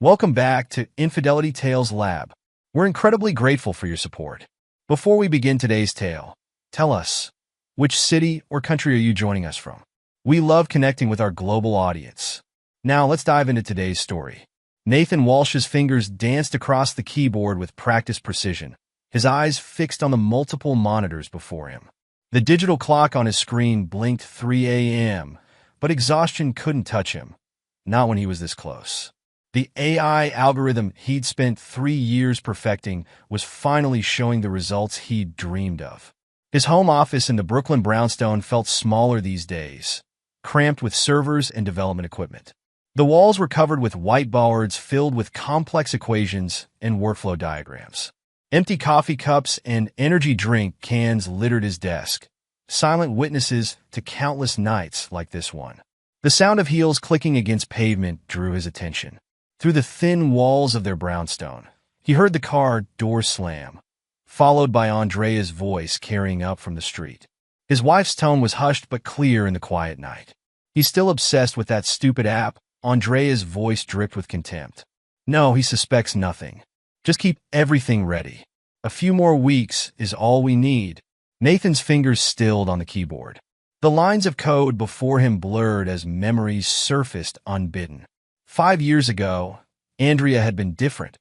Welcome back to Infidelity Tales Lab. We're incredibly grateful for your support. Before we begin today's tale, tell us, which city or country are you joining us from? We love connecting with our global audience. Now let's dive into today's story. Nathan Walsh's fingers danced across the keyboard with practiced precision, his eyes fixed on the multiple monitors before him. The digital clock on his screen blinked 3 a.m., but exhaustion couldn't touch him, not when he was this close. The AI algorithm he'd spent 3 years perfecting was finally showing the results he'd dreamed of. His home office in the Brooklyn brownstone felt smaller these days, cramped with servers and development equipment. The walls were covered with whiteboards filled with complex equations and workflow diagrams. Empty coffee cups and energy drink cans littered his desk, silent witnesses to countless nights like this one. The sound of heels clicking against pavement drew his attention. Through the thin walls of their brownstone, he heard the car door slam, followed by Andrea's voice carrying up from the street. His wife's tone was hushed but clear in the quiet night. "He's still obsessed with that stupid app." Andrea's voice dripped with contempt. "No, he suspects nothing. Just keep everything ready. A few more weeks is all we need." Nathan's fingers stilled on the keyboard. The lines of code before him blurred as memories surfaced unbidden. 5 years ago, Andrea had been different,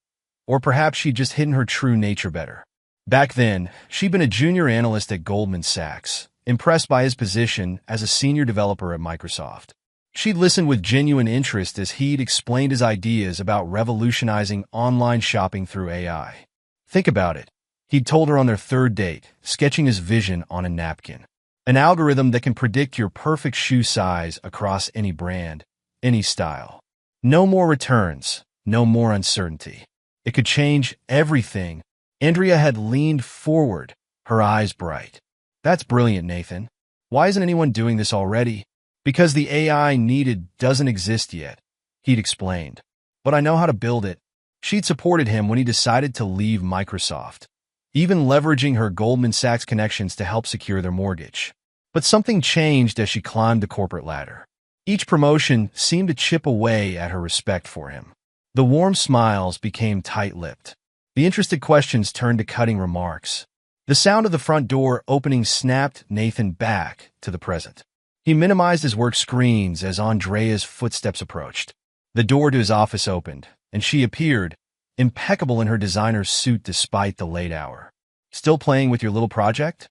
or perhaps she'd just hidden her true nature better. Back then, she'd been a junior analyst at Goldman Sachs, impressed by his position as a senior developer at Microsoft. She'd listened with genuine interest as he'd explained his ideas about revolutionizing online shopping through AI. Think about it, he'd told her on their third date, sketching his vision on a napkin. An algorithm that can predict your perfect shoe size across any brand, any style. No more returns, no more uncertainty. It could change everything. Andrea had leaned forward, her eyes bright. "That's brilliant, Nathan. Why isn't anyone doing this already?" "Because the AI needed doesn't exist yet," he'd explained. "But I know how to build it." She'd supported him when he decided to leave Microsoft, even leveraging her Goldman Sachs connections to help secure their mortgage. But something changed as she climbed the corporate ladder. Each promotion seemed to chip away at her respect for him. The warm smiles became tight-lipped. The interested questions turned to cutting remarks. The sound of the front door opening snapped Nathan back to the present. He minimized his work screens as Andrea's footsteps approached. The door to his office opened, and she appeared, impeccable in her designer suit despite the late hour. "Still playing with your little project?"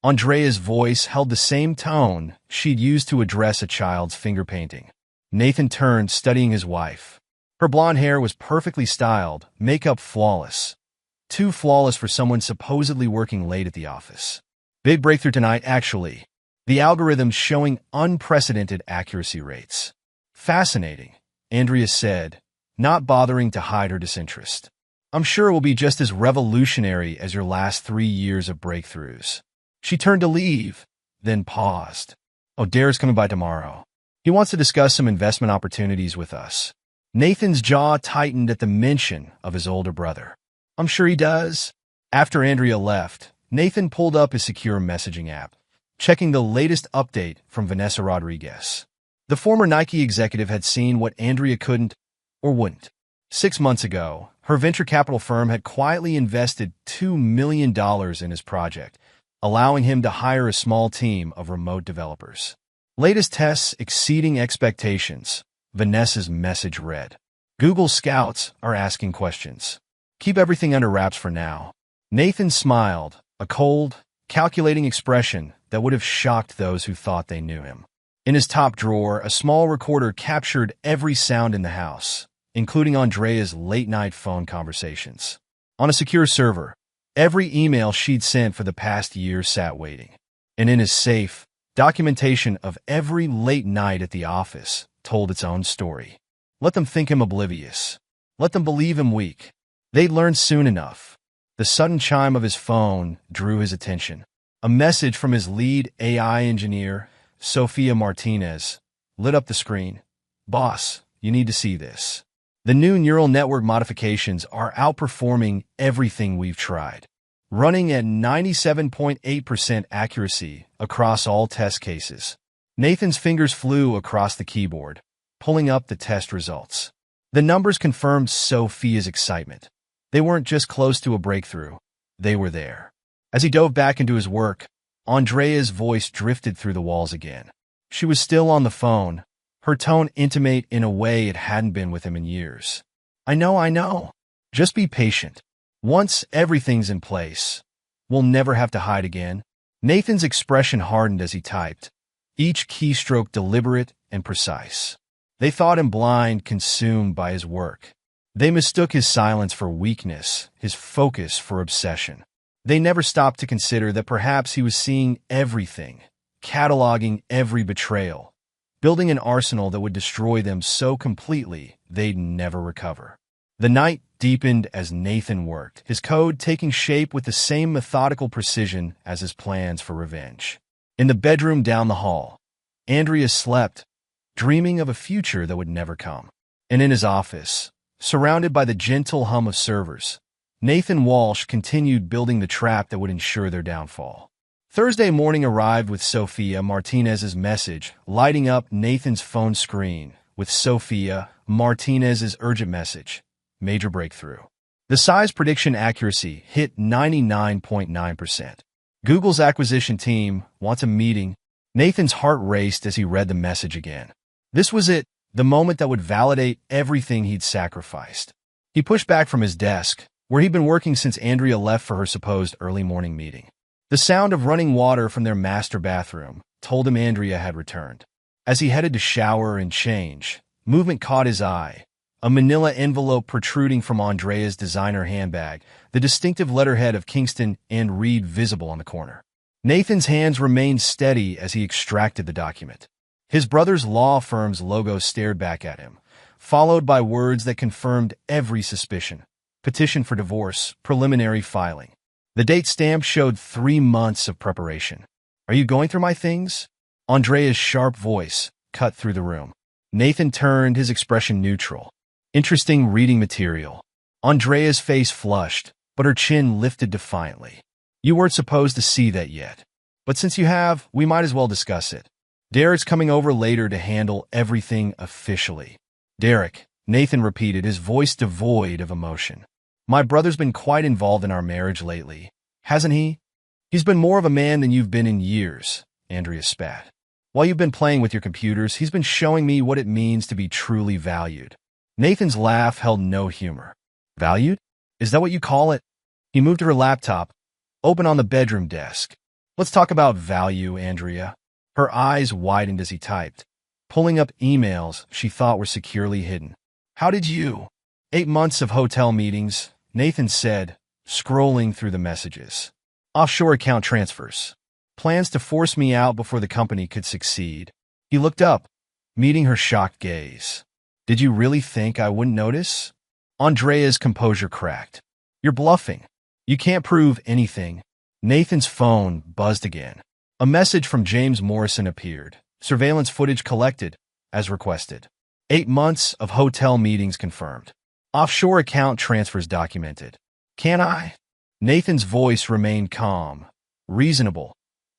Andrea's voice held the same tone she'd used to address a child's finger painting. Nathan turned, studying his wife. Her blonde hair was perfectly styled, makeup flawless. Too flawless for someone supposedly working late at the office. "Big breakthrough tonight, actually. The algorithm's showing unprecedented accuracy rates." "Fascinating," Andrea said, not bothering to hide her disinterest. "I'm sure it will be just as revolutionary as your last 3 years of breakthroughs." She turned to leave, then paused. "Oh, Dar's coming by tomorrow. He wants to discuss some investment opportunities with us." Nathan's jaw tightened at the mention of his older brother. "I'm sure he does." After Andrea left, Nathan pulled up his secure messaging app, checking the latest update from Vanessa Rodriguez. The former Nike executive had seen what Andrea couldn't or wouldn't. 6 months ago, her venture capital firm had quietly invested $2 million in his project, allowing him to hire a small team of remote developers. Latest tests exceeding expectations, Vanessa's message read. "Google scouts are asking questions. Keep everything under wraps for now." Nathan smiled, a cold, calculating expression that would have shocked those who thought they knew him. In his top drawer, a small recorder captured every sound in the house, including Andrea's late-night phone conversations. On a secure server, every email she'd sent for the past year sat waiting. And in his safe, documentation of every late night at the office told its own story. Let them think him oblivious. Let them believe him weak. They'd learn soon enough. The sudden chime of his phone drew his attention. A message from his lead AI engineer, Sofia Martinez, lit up the screen. "Boss, you need to see this. The new neural network modifications are outperforming everything we've tried, running at 97.8% accuracy across all test cases." Nathan's fingers flew across the keyboard, pulling up the test results. The numbers confirmed Sophia's excitement. They weren't just close to a breakthrough. They were there. As he dove back into his work, Andrea's voice drifted through the walls again. She was still on the phone, her tone intimate in a way it hadn't been with him in years. I know. Just be patient. Once everything's in place, we'll never have to hide again." Nathan's expression hardened as he typed, each keystroke deliberate and precise. They thought him blind, consumed by his work. They mistook his silence for weakness, his focus for obsession. They never stopped to consider that perhaps he was seeing everything, cataloging every betrayal, building an arsenal that would destroy them so completely they'd never recover. The night deepened as Nathan worked, his code taking shape with the same methodical precision as his plans for revenge. In the bedroom down the hall, Andrea slept, dreaming of a future that would never come. And in his office, surrounded by the gentle hum of servers, Nathan Walsh continued building the trap that would ensure their downfall. Thursday morning arrived with Sophia Martinez's message, lighting up Nathan's phone screen with Sophia Martinez's urgent message. Major breakthrough. The size prediction accuracy hit 99.9%. Google's acquisition team wants a meeting. Nathan's heart raced as he read the message again. This was it, the moment that would validate everything he'd sacrificed. He pushed back from his desk, where he'd been working since Andrea left for her supposed early morning meeting. The sound of running water from their master bathroom told him Andrea had returned. As he headed to shower and change, movement caught his eye. A manila envelope protruding from Andrea's designer handbag, the distinctive letterhead of Kingston and Reed visible on the corner. Nathan's hands remained steady as he extracted the document. His brother's law firm's logo stared back at him, followed by words that confirmed every suspicion. Petition for divorce, preliminary filing. The date stamp showed 3 months of preparation. Are you going through my things? Andrea's sharp voice cut through the room. Nathan turned, his expression neutral. Interesting reading material. Andrea's face flushed, but her chin lifted defiantly. You weren't supposed to see that yet. But since you have, we might as well discuss it. Derek's coming over later to handle everything officially. Derek, Nathan repeated, his voice devoid of emotion. My brother's been quite involved in our marriage lately, hasn't he? He's been more of a man than you've been in years, Andrea spat. While you've been playing with your computers, he's been showing me what it means to be truly valued. Nathan's laugh held no humor. Valued? Is that what you call it? He moved to her laptop, open on the bedroom desk. Let's talk about value, Andrea. Her eyes widened as he typed, pulling up emails she thought were securely hidden. How did you? 8 months of hotel meetings, Nathan said, scrolling through the messages. Offshore account transfers. Plans to force me out before the company could succeed. He looked up, meeting her shocked gaze. Did you really think I wouldn't notice? Andrea's composure cracked. You're bluffing. You can't prove anything. Nathan's phone buzzed again. A message from James Morrison appeared. Surveillance footage collected, as requested. 8 months of hotel meetings confirmed. Offshore account transfers documented. Can I? Nathan's voice remained calm, reasonable.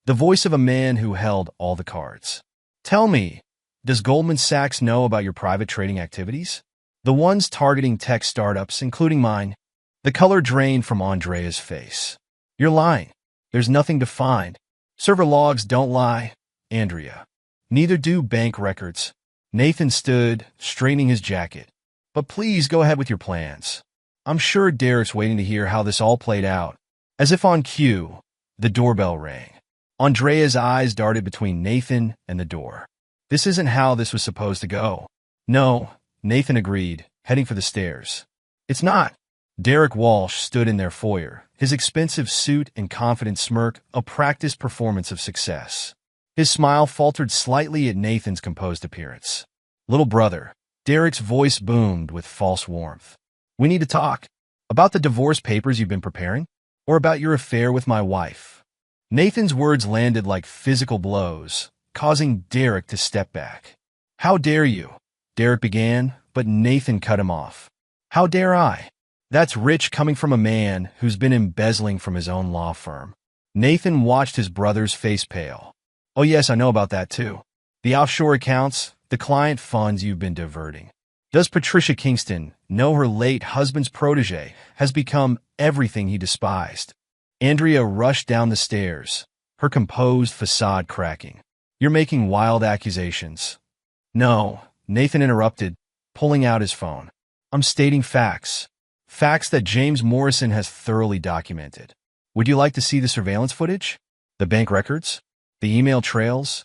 The voice of a man who held all the cards. Tell me, does Goldman Sachs know about your private trading activities? The ones targeting tech startups, including mine. The color drained from Andrea's face. You're lying. There's nothing to find. Server logs don't lie, Andrea. Neither do bank records. Nathan stood, straightening his jacket. But please go ahead with your plans. I'm sure Derek's waiting to hear how this all played out. As if on cue, the doorbell rang. Andrea's eyes darted between Nathan and the door. This isn't how this was supposed to go. No, Nathan agreed, heading for the stairs. It's not. Derek Walsh stood in their foyer, his expensive suit and confident smirk a practiced performance of success. His smile faltered slightly at Nathan's composed appearance. Little brother, Derek's voice boomed with false warmth. We need to talk. About the divorce papers you've been preparing? Or about your affair with my wife? Nathan's words landed like physical blows, causing Derek to step back. How dare you? Derek began, but Nathan cut him off. How dare I? That's rich coming from a man who's been embezzling from his own law firm. Nathan watched his brother's face pale. Oh yes, I know about that too. The offshore accounts, the client funds you've been diverting. Does Patricia Kingston know her late husband's protege has become everything he despised? Andrea rushed down the stairs, her composed facade cracking. You're making wild accusations. No, Nathan interrupted, pulling out his phone. I'm stating facts. Facts that James Morrison has thoroughly documented. Would you like to see the surveillance footage? The bank records? The email trails?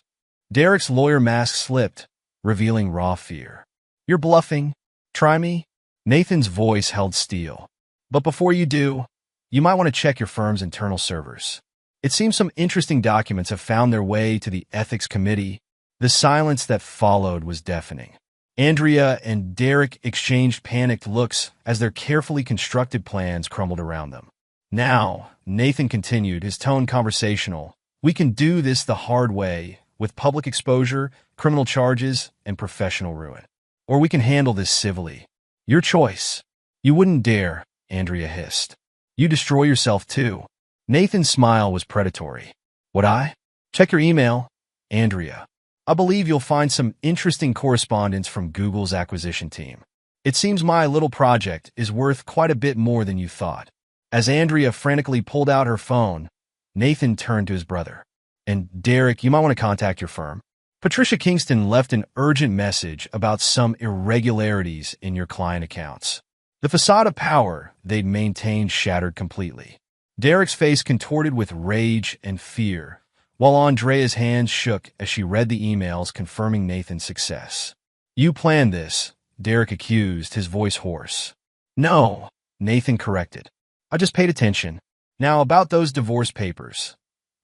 Derek's lawyer mask slipped, revealing raw fear. You're bluffing. Try me? Nathan's voice held steel. But before you do, you might want to check your firm's internal servers. It seems some interesting documents have found their way to the ethics committee. The silence that followed was deafening. Andrea and Derek exchanged panicked looks as their carefully constructed plans crumbled around them. Now, Nathan continued, his tone conversational. We can do this the hard way, with public exposure, criminal charges, and professional ruin. Or we can handle this civilly. Your choice. You wouldn't dare, Andrea hissed. You destroy yourself too. Nathan's smile was predatory. Would I? Check your email, Andrea. I believe you'll find some interesting correspondence from Google's acquisition team. It seems my little project is worth quite a bit more than you thought. As Andrea frantically pulled out her phone, Nathan turned to his brother. And Derek, you might want to contact your firm. Patricia Kingston left an urgent message about some irregularities in your client accounts. The facade of power they'd maintained shattered completely. Derek's face contorted with rage and fear, while Andrea's hands shook as she read the emails confirming Nathan's success. You planned this, Derek accused, his voice hoarse. No, Nathan corrected. I just paid attention. Now, about those divorce papers.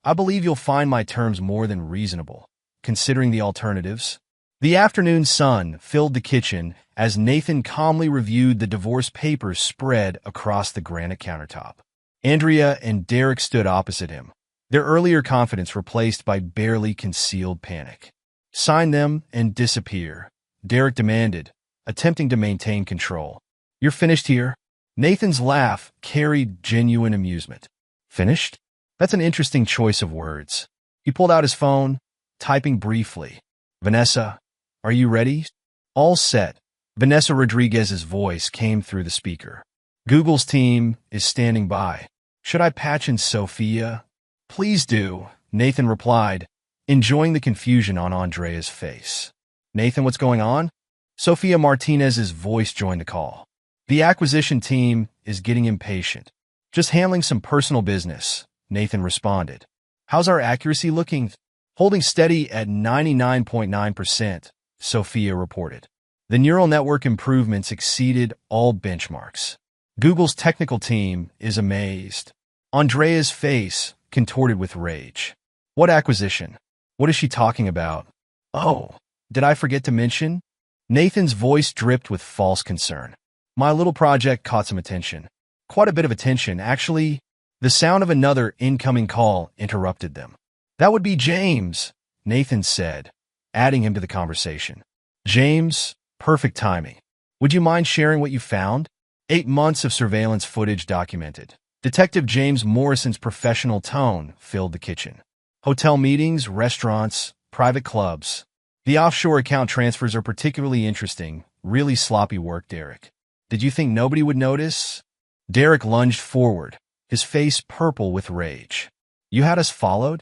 I believe you'll find my terms more than reasonable, considering the alternatives. The afternoon sun filled the kitchen as Nathan calmly reviewed the divorce papers spread across the granite countertop. Andrea and Derek stood opposite him, their earlier confidence replaced by barely concealed panic. Sign them and disappear, Derek demanded, attempting to maintain control. You're finished here? Nathan's laugh carried genuine amusement. Finished? That's an interesting choice of words. He pulled out his phone, typing briefly. Vanessa, are you ready? All set. Vanessa Rodriguez's voice came through the speaker. Google's team is standing by. Should I patch in Sophia? Please do, Nathan replied, enjoying the confusion on Andrea's face. Nathan, what's going on? Sophia Martinez's voice joined the call. The acquisition team is getting impatient. Just handling some personal business, Nathan responded. How's our accuracy looking? Holding steady at 99.9%, Sophia reported. The neural network improvements exceeded all benchmarks. Google's technical team is amazed. Andrea's face contorted with rage. What acquisition? What is she talking about? Oh, did I forget to mention? Nathan's voice dripped with false concern. My little project caught some attention. Quite a bit of attention, actually. The sound of another incoming call interrupted them. That would be James, Nathan said, adding him to the conversation. James, perfect timing. Would you mind sharing what you found? 8 months of surveillance footage documented. Detective James Morrison's professional tone filled the kitchen. Hotel meetings, restaurants, private clubs. The offshore account transfers are particularly interesting. Really sloppy work, Derek. Did you think nobody would notice? Derek lunged forward, his face purple with rage. You had us followed?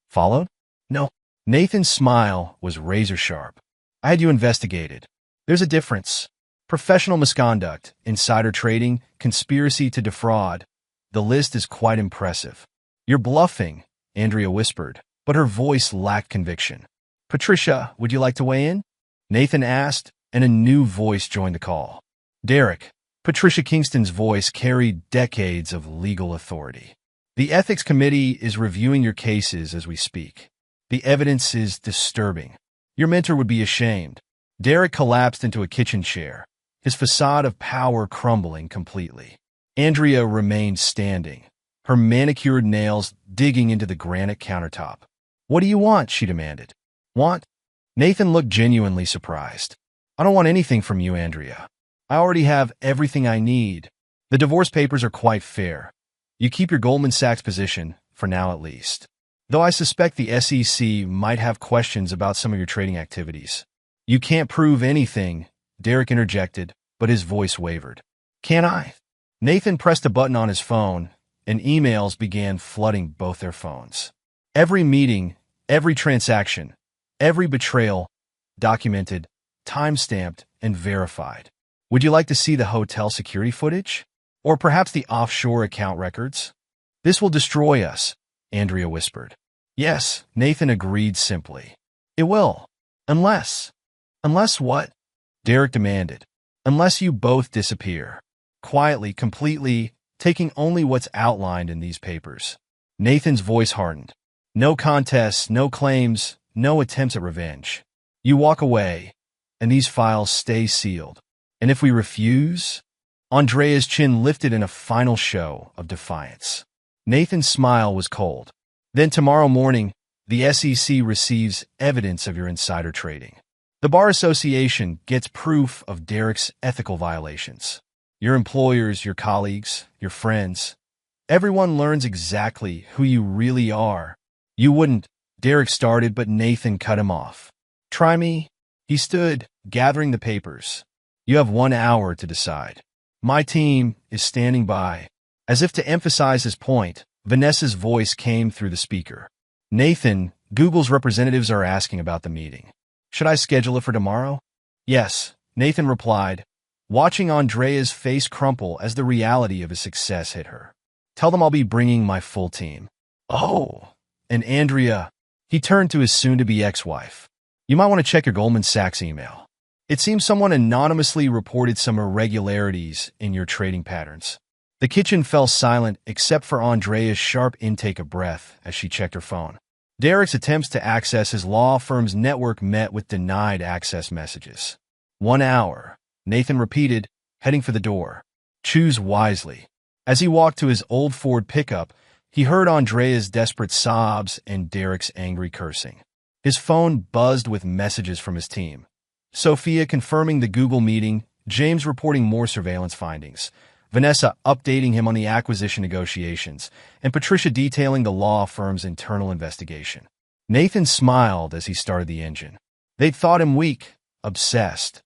Followed? No. Nathan's smile was razor-sharp. I had you investigated. There's a difference. Professional misconduct, insider trading, conspiracy to defraud. The list is quite impressive. You're bluffing, Andrea whispered, but her voice lacked conviction. Patricia, would you like to weigh in? Nathan asked, and a new voice joined the call. Derek. Patricia Kingston's voice carried decades of legal authority. The ethics committee is reviewing your cases as we speak. The evidence is disturbing. Your mentor would be ashamed. Derek collapsed into a kitchen chair, his facade of power crumbling completely. Andrea remained standing, her manicured nails digging into the granite countertop. What do you want? She demanded. Want? Nathan looked genuinely surprised. I don't want anything from you, Andrea. I already have everything I need. The divorce papers are quite fair. You keep your Goldman Sachs position, for now at least. Though I suspect the SEC might have questions about some of your trading activities. You can't prove anything, Derek interjected, but his voice wavered. Can I? Nathan pressed a button on his phone, and emails began flooding both their phones. Every meeting, every transaction, every betrayal, documented, time-stamped, and verified. Would you like to see the hotel security footage? Or perhaps the offshore account records? This will destroy us, Andrea whispered. Yes, Nathan agreed simply. It will. Unless. Unless what? Derek demanded. Unless you both disappear. Quietly, completely, taking only what's outlined in these papers. Nathan's voice hardened. No contests, no claims, no attempts at revenge. You walk away, and these files stay sealed. And if we refuse? Andrea's chin lifted in a final show of defiance. Nathan's smile was cold. Then tomorrow morning, the SEC receives evidence of your insider trading. The Bar Association gets proof of Derek's ethical violations. Your employers, your colleagues, your friends, everyone learns exactly who you really are. You wouldn't, Derek started, but Nathan cut him off. Try me? He stood, gathering the papers. You have 1 hour to decide. My team is standing by. As if to emphasize his point, Vanessa's voice came through the speaker. Nathan, Google's representatives are asking about the meeting. Should I schedule it for tomorrow? Yes, Nathan replied, watching Andrea's face crumple as the reality of his success hit her. Tell them I'll be bringing my full team. Oh, and Andrea, he turned to his soon-to-be ex-wife. You might want to check your Goldman Sachs email. It seems someone anonymously reported some irregularities in your trading patterns. The kitchen fell silent except for Andrea's sharp intake of breath as she checked her phone. Derek's attempts to access his law firm's network met with denied access messages. 1 hour, Nathan repeated, heading for the door. Choose wisely. As he walked to his old Ford pickup, he heard Andrea's desperate sobs and Derek's angry cursing. His phone buzzed with messages from his team. Sophia confirming the Google meeting, James reporting more surveillance findings, Vanessa updating him on the acquisition negotiations, and Patricia detailing the law firm's internal investigation. Nathan smiled as he started the engine. They'd thought him weak, obsessed,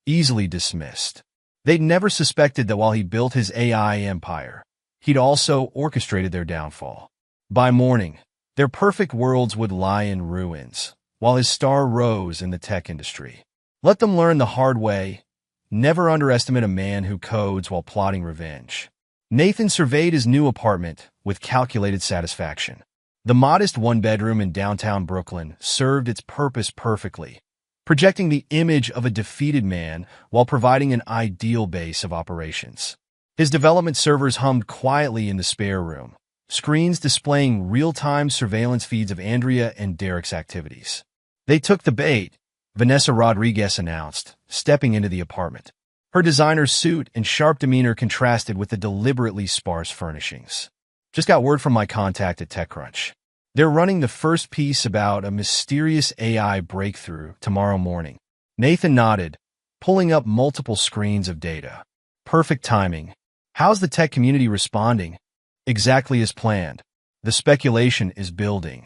easily dismissed. They'd never suspected that while he built his AI empire, he'd also orchestrated their downfall. By morning, their perfect worlds would lie in ruins, while his star rose in the tech industry. Let them learn the hard way. Never underestimate a man who codes while plotting revenge. Nathan surveyed his new apartment with calculated satisfaction. The modest one-bedroom in downtown Brooklyn served its purpose perfectly, projecting the image of a defeated man while providing an ideal base of operations. His development servers hummed quietly in the spare room, screens displaying real-time surveillance feeds of Andrea and Derek's activities. They took the bait, Vanessa Rodriguez announced, stepping into the apartment. Her designer suit and sharp demeanor contrasted with the deliberately sparse furnishings. Just got word from my contact at TechCrunch. They're running the first piece about a mysterious AI breakthrough tomorrow morning. Nathan nodded, pulling up multiple screens of data. Perfect timing. How's the tech community responding? Exactly as planned. The speculation is building.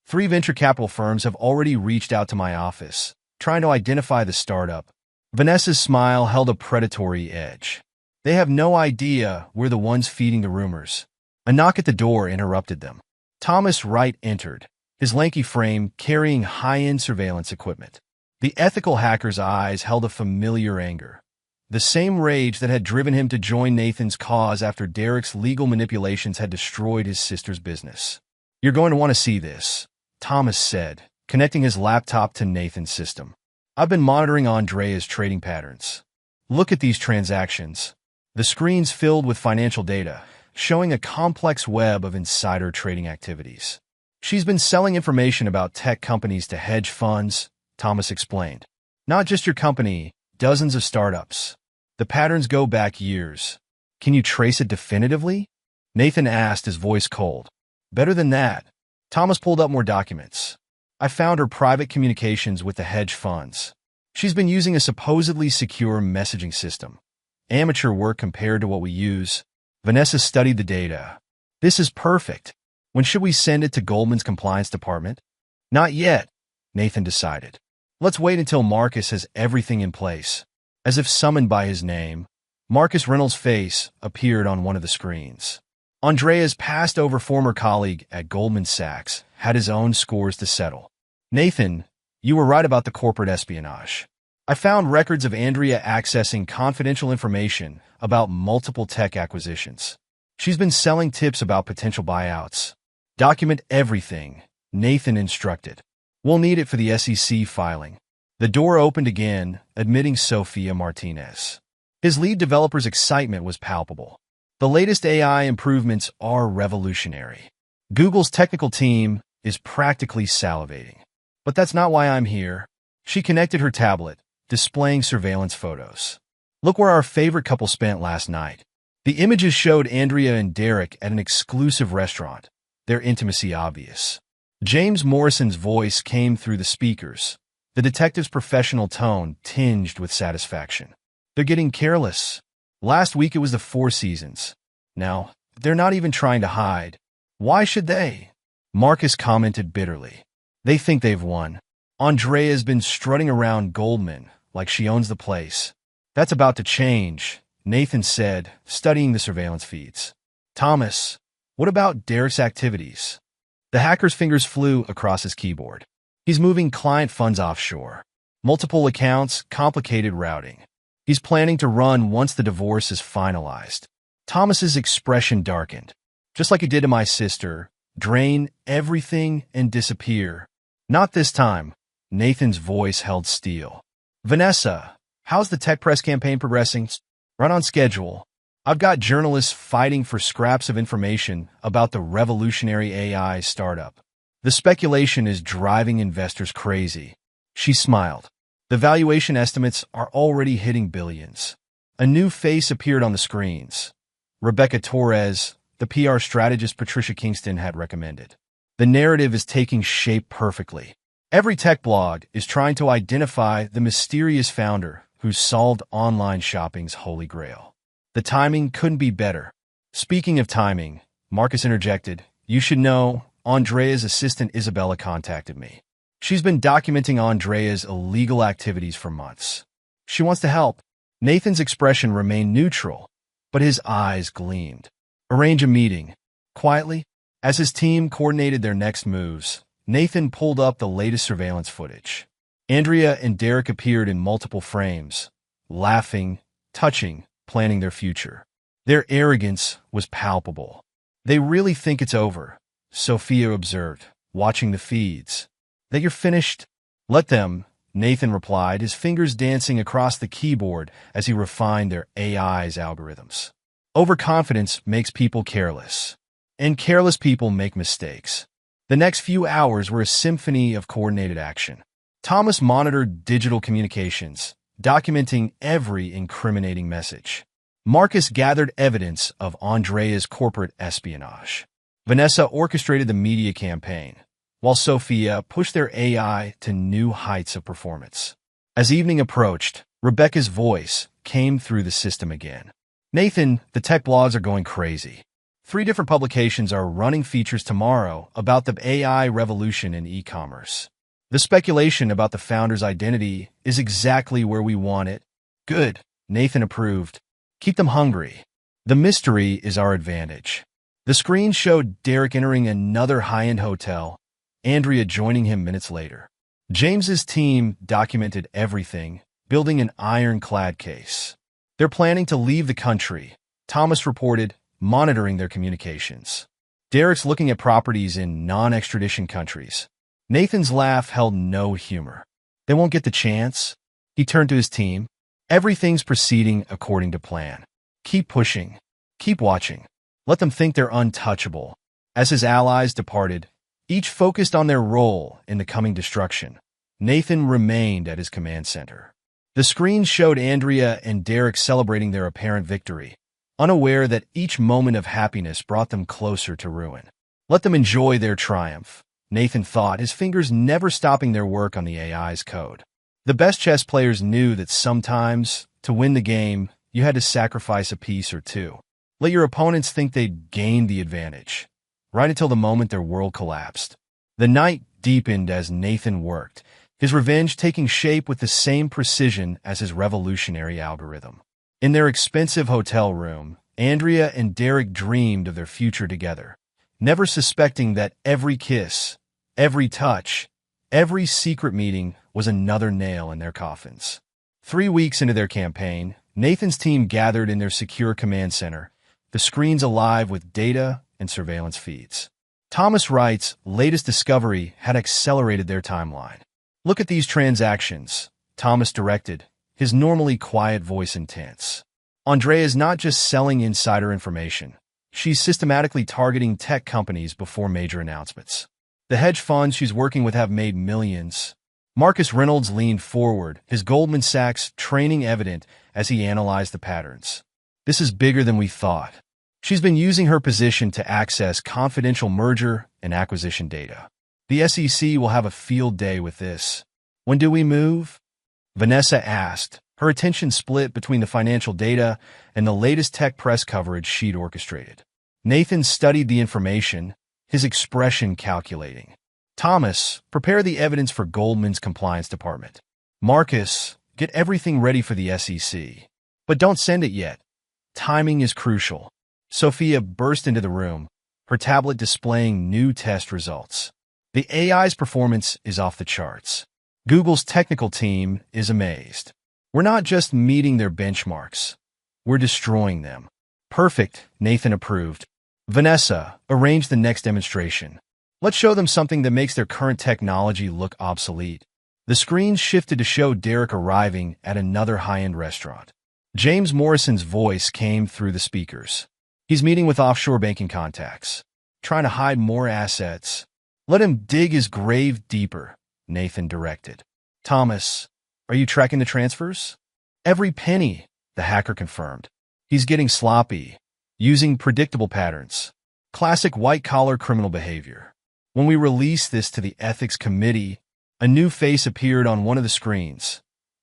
3 venture capital firms have already reached out to my office, trying to identify the startup. Vanessa's smile held a predatory edge. They have no idea we're the ones feeding the rumors. A knock at the door interrupted them. Thomas Wright entered, his lanky frame carrying high-end surveillance equipment. The ethical hacker's eyes held a familiar anger, the same rage that had driven him to join Nathan's cause after Derek's legal manipulations had destroyed his sister's business. You're going to want to see this, Thomas said, connecting his laptop to Nathan's system. I've been monitoring Andrea's trading patterns. Look at these transactions. The screens filled with financial data, showing a complex web of insider trading activities. She's been selling information about tech companies to hedge funds, Thomas explained. Not just your company, dozens of startups. The patterns go back years. Can you trace it definitively? Nathan asked, his voice cold. Better than that. Thomas pulled up more documents. I found her private communications with the hedge funds. She's been using a supposedly secure messaging system. Amateur work compared to what we use. Vanessa studied the data. This is perfect. When should we send it to Goldman's compliance department? Not yet, Nathan decided. Let's wait until Marcus has everything in place. As if summoned by his name, Marcus Reynolds' face appeared on one of the screens. Andrea's passed-over former colleague at Goldman Sachs had his own scores to settle. "Nathan, you were right about the corporate espionage. I found records of Andrea accessing confidential information about multiple tech acquisitions. She's been selling tips about potential buyouts. Document everything," Nathan instructed. "We'll need it for the SEC filing." The door opened again, admitting Sofia Martinez. His lead developer's excitement was palpable. The latest AI improvements are revolutionary. Google's technical team is practically salivating. "But that's not why I'm here." She connected her tablet, displaying surveillance photos. "Look where our favorite couple spent last night." The images showed Andrea and Derek at an exclusive restaurant, their intimacy obvious. James Morrison's voice came through the speakers, the detective's professional tone tinged with satisfaction. "They're getting careless. Last week it was the Four Seasons. Now, they're not even trying to hide. Why should they?" Marcus commented bitterly. "They think they've won. Andrea's been strutting around Goldman like she owns the place." "That's about to change," Nathan said, studying the surveillance feeds. "Thomas, what about Derek's activities?" The hacker's fingers flew across his keyboard. "He's moving client funds offshore. Multiple accounts, complicated routing. He's planning to run once the divorce is finalized." Thomas's expression darkened. "Just like he did to my sister, drain everything and disappear." "Not this time." Nathan's voice held steel. "Vanessa, how's the tech press campaign progressing?" "Right on schedule. I've got journalists fighting for scraps of information about the revolutionary AI startup. The speculation is driving investors crazy." She smiled. "The valuation estimates are already hitting billions." A new face appeared on the screens. Rebecca Torres, the PR strategist Patricia Kingston had recommended. The narrative is taking shape perfectly. Every tech blog is trying to identify the mysterious founder who solved online shopping's holy grail. The timing couldn't be better. "Speaking of timing," Marcus interjected, "you should know, Andrea's assistant Isabella contacted me. She's been documenting Andrea's illegal activities for months. She wants to help." Nathan's expression remained neutral, but his eyes gleamed. "Arrange a meeting." Quietly, as his team coordinated their next moves, Nathan pulled up the latest surveillance footage. Andrea and Derek appeared in multiple frames, laughing, touching, planning their future. Their arrogance was palpable. "They really think it's over," Sophia observed, watching the feeds. "That you're finished?" "Let them," Nathan replied, his fingers dancing across the keyboard as he refined their AI's algorithms. Overconfidence makes people careless, and careless people make mistakes. The next few hours were a symphony of coordinated action. Thomas monitored digital communications, documenting every incriminating message. Marcus gathered evidence of Andrea's corporate espionage. Vanessa orchestrated the media campaign, while Sophia pushed their AI to new heights of performance. As evening approached, Rebecca's voice came through the system again. "Nathan, the tech blogs are going crazy. 3 different publications are running features tomorrow about the AI revolution in e-commerce. The speculation about the founder's identity is exactly where we want it." "Good," Nathan approved. "Keep them hungry. The mystery is our advantage." The screen showed Derek entering another high-end hotel, Andrea joining him minutes later. James's team documented everything, building an ironclad case. "They're planning to leave the country," Thomas reported, monitoring their communications. "Derek's looking at properties in non-extradition countries." Nathan's laugh held no humor. "They won't get the chance." He turned to his team. "Everything's proceeding according to plan. Keep pushing. Keep watching. Let them think they're untouchable." As his allies departed, each focused on their role in the coming destruction, Nathan remained at his command center. The screen showed Andrea and Derek celebrating their apparent victory, unaware that each moment of happiness brought them closer to ruin. Let them enjoy their triumph, Nathan thought, his fingers never stopping their work on the AI's code. The best chess players knew that sometimes, to win the game, you had to sacrifice a piece or two. Let your opponents think they'd gained the advantage, right until the moment their world collapsed. The night deepened as Nathan worked, his revenge taking shape with the same precision as his revolutionary algorithm. In their expensive hotel room, Andrea and Derek dreamed of their future together, never suspecting that every kiss, every touch, every secret meeting was another nail in their coffins. 3 weeks into their campaign, Nathan's team gathered in their secure command center, the screens alive with data and surveillance feeds. Thomas Wright's latest discovery had accelerated their timeline. "Look at these transactions," Thomas directed, his normally quiet voice intense. "Andrea is not just selling insider information. She's systematically targeting tech companies before major announcements. The hedge funds she's working with have made millions." Marcus Reynolds leaned forward, his Goldman Sachs training evident as he analyzed the patterns. "This is bigger than we thought. She's been using her position to access confidential merger and acquisition data. The SEC will have a field day with this." "When do we move?" Vanessa asked, her attention split between the financial data and the latest tech press coverage she'd orchestrated. Nathan studied the information, his expression calculating. "Thomas, prepare the evidence for Goldman's compliance department. Marcus, get everything ready for the SEC. But don't send it yet. Timing is crucial." Sophia burst into the room, her tablet displaying new test results. The AI's performance is off the charts. Google's technical team is amazed. "We're not just meeting their benchmarks. We're destroying them." "Perfect," Nathan approved. "Vanessa, arrange the next demonstration. Let's show them something that makes their current technology look obsolete." The screen shifted to show Derek arriving at another high-end restaurant. James Morrison's voice came through the speakers. "He's meeting with offshore banking contacts, trying to hide more assets." "Let him dig his grave deeper," Nathan directed. "Thomas, are you tracking the transfers?" "Every penny," the hacker confirmed. "He's getting sloppy, using predictable patterns. Classic white-collar criminal behavior." When we released this to the ethics committee, a new face appeared on one of the screens.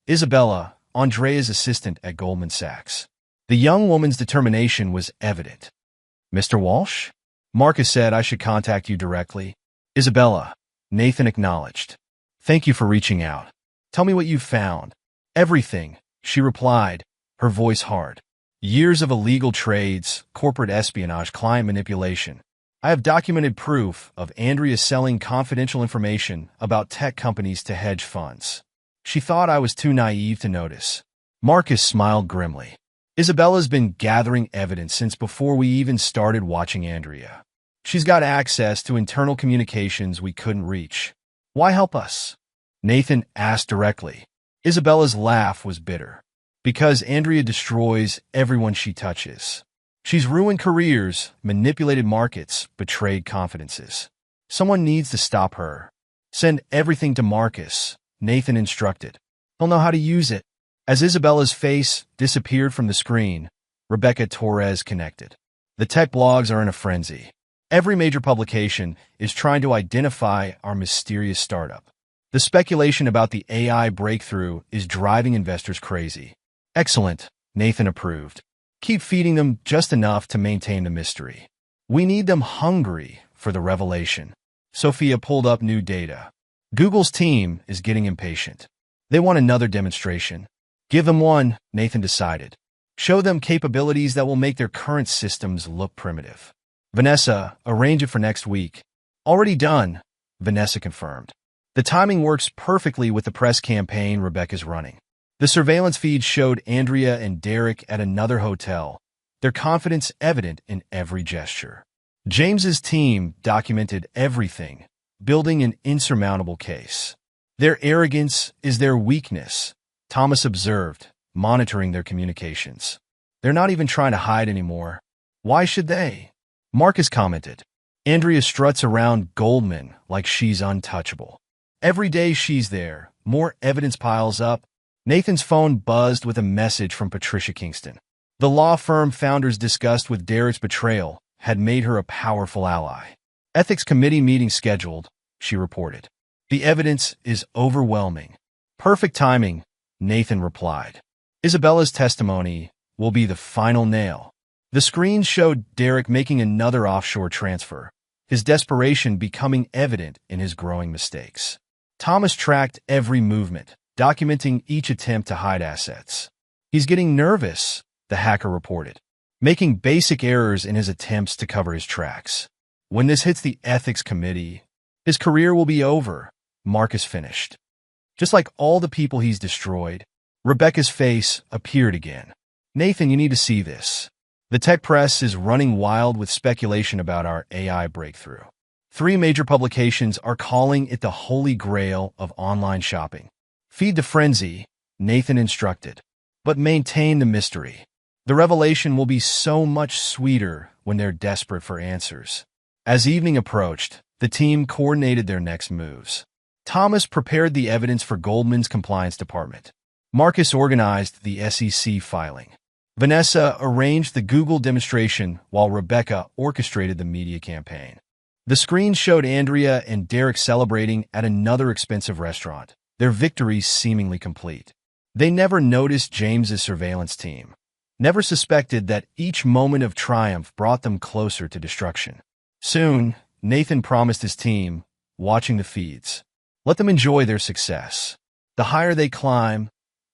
Isabella, Andrea's assistant at Goldman Sachs. The young woman's determination was evident. "Mr. Walsh?" Marcus said I should contact you directly. "Isabella," Nathan acknowledged. "Thank you for reaching out. Tell me what you've found." "Everything," she replied, her voice hard. "Years of illegal trades, corporate espionage, client manipulation. I have documented proof of Andrea selling confidential information about tech companies to hedge funds." She thought I was too naive to notice. Marcus smiled grimly. "Isabella's been gathering evidence since before we even started watching Andrea. She's got access to internal communications we couldn't reach. Why help us?" Nathan asked directly. Isabella's laugh was bitter. "Because Andrea destroys everyone she touches. She's ruined careers, manipulated markets, betrayed confidences. Someone needs to stop her. Send everything to Marcus," Nathan instructed. "He'll know how to use it." As Isabella's face disappeared from the screen, Rebecca Torres connected. "The tech blogs are in a frenzy. Every major publication is trying to identify our mysterious startup. The speculation about the AI breakthrough is driving investors crazy." "Excellent," Nathan approved. "Keep feeding them just enough to maintain the mystery. We need them hungry for the revelation." Sophia pulled up new data. "Google's team is getting impatient. They want another demonstration." "Give them one," Nathan decided. "Show them capabilities that will make their current systems look primitive." "Vanessa, arrange it for next week." "Already done," Vanessa confirmed. "The timing works perfectly with the press campaign Rebecca's running." The surveillance feed showed Andrea and Derek at another hotel, their confidence evident in every gesture. James's team documented everything, building an insurmountable case. "Their arrogance is their weakness," Thomas observed, monitoring their communications. "They're not even trying to hide anymore. Why should they?" Marcus commented. "Andrea struts around Goldman like she's untouchable. Every day she's there, more evidence piles up." Nathan's phone buzzed with a message from Patricia Kingston. The law firm founder's disgust with Derek's betrayal had made her a powerful ally. "Ethics committee meeting scheduled," she reported. "The evidence is overwhelming." "Perfect timing," Nathan replied. "Isabella's testimony will be the final nail." The screen showed Derek making another offshore transfer, his desperation becoming evident in his growing mistakes. Thomas tracked every movement, documenting each attempt to hide assets. He's getting nervous, the hacker reported, making basic errors in his attempts to cover his tracks. When this hits the ethics committee, his career will be over, Marcus finished. Just like all the people he's destroyed, Rebecca's face appeared again. Nathan, you need to see this. The tech press is running wild with speculation about our AI breakthrough. 3 major publications are calling it the holy grail of online shopping. Feed the frenzy, Nathan instructed, but maintain the mystery. The revelation will be so much sweeter when they're desperate for answers. As evening approached, the team coordinated their next moves. Thomas prepared the evidence for Goldman's compliance department. Marcus organized the SEC filing. Vanessa arranged the Google demonstration while Rebecca orchestrated the media campaign. The screen showed Andrea and Derek celebrating at another expensive restaurant, their victory seemingly complete. They never noticed James's surveillance team, never suspected that each moment of triumph brought them closer to destruction. Soon, Nathan promised his team, watching the feeds. Let them enjoy their success. The higher they climb,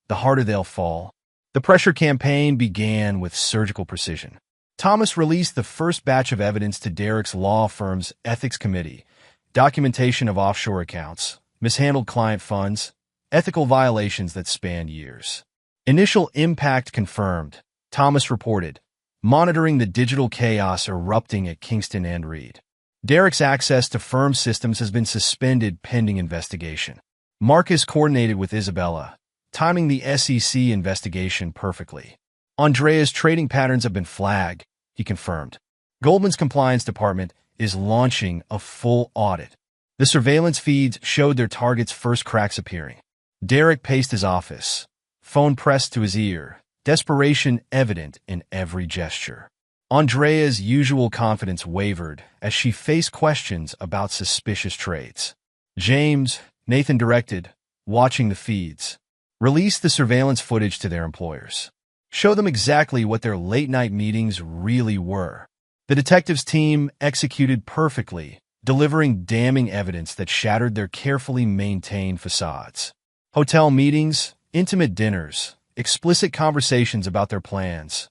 the harder they'll fall. The pressure campaign began with surgical precision. Thomas released the first batch of evidence to Derek's law firm's ethics committee, documentation of offshore accounts, mishandled client funds, ethical violations that spanned years. Initial impact confirmed, Thomas reported, monitoring the digital chaos erupting at Kingston and Reed. Derek's access to firm systems has been suspended pending investigation. Marcus coordinated with Isabella, timing the SEC investigation perfectly. Andrea's trading patterns have been flagged, he confirmed. Goldman's compliance department is launching a full audit. The surveillance feeds showed their target's first cracks appearing. Derek paced his office, phone pressed to his ear, desperation evident in every gesture. Andrea's usual confidence wavered as she faced questions about suspicious trades. James, Nathan directed, watching the feeds, release the surveillance footage to their employers. Show them exactly what their late-night meetings really were. The detectives' team executed perfectly, delivering damning evidence that shattered their carefully maintained facades. Hotel meetings, intimate dinners, explicit conversations about their plans,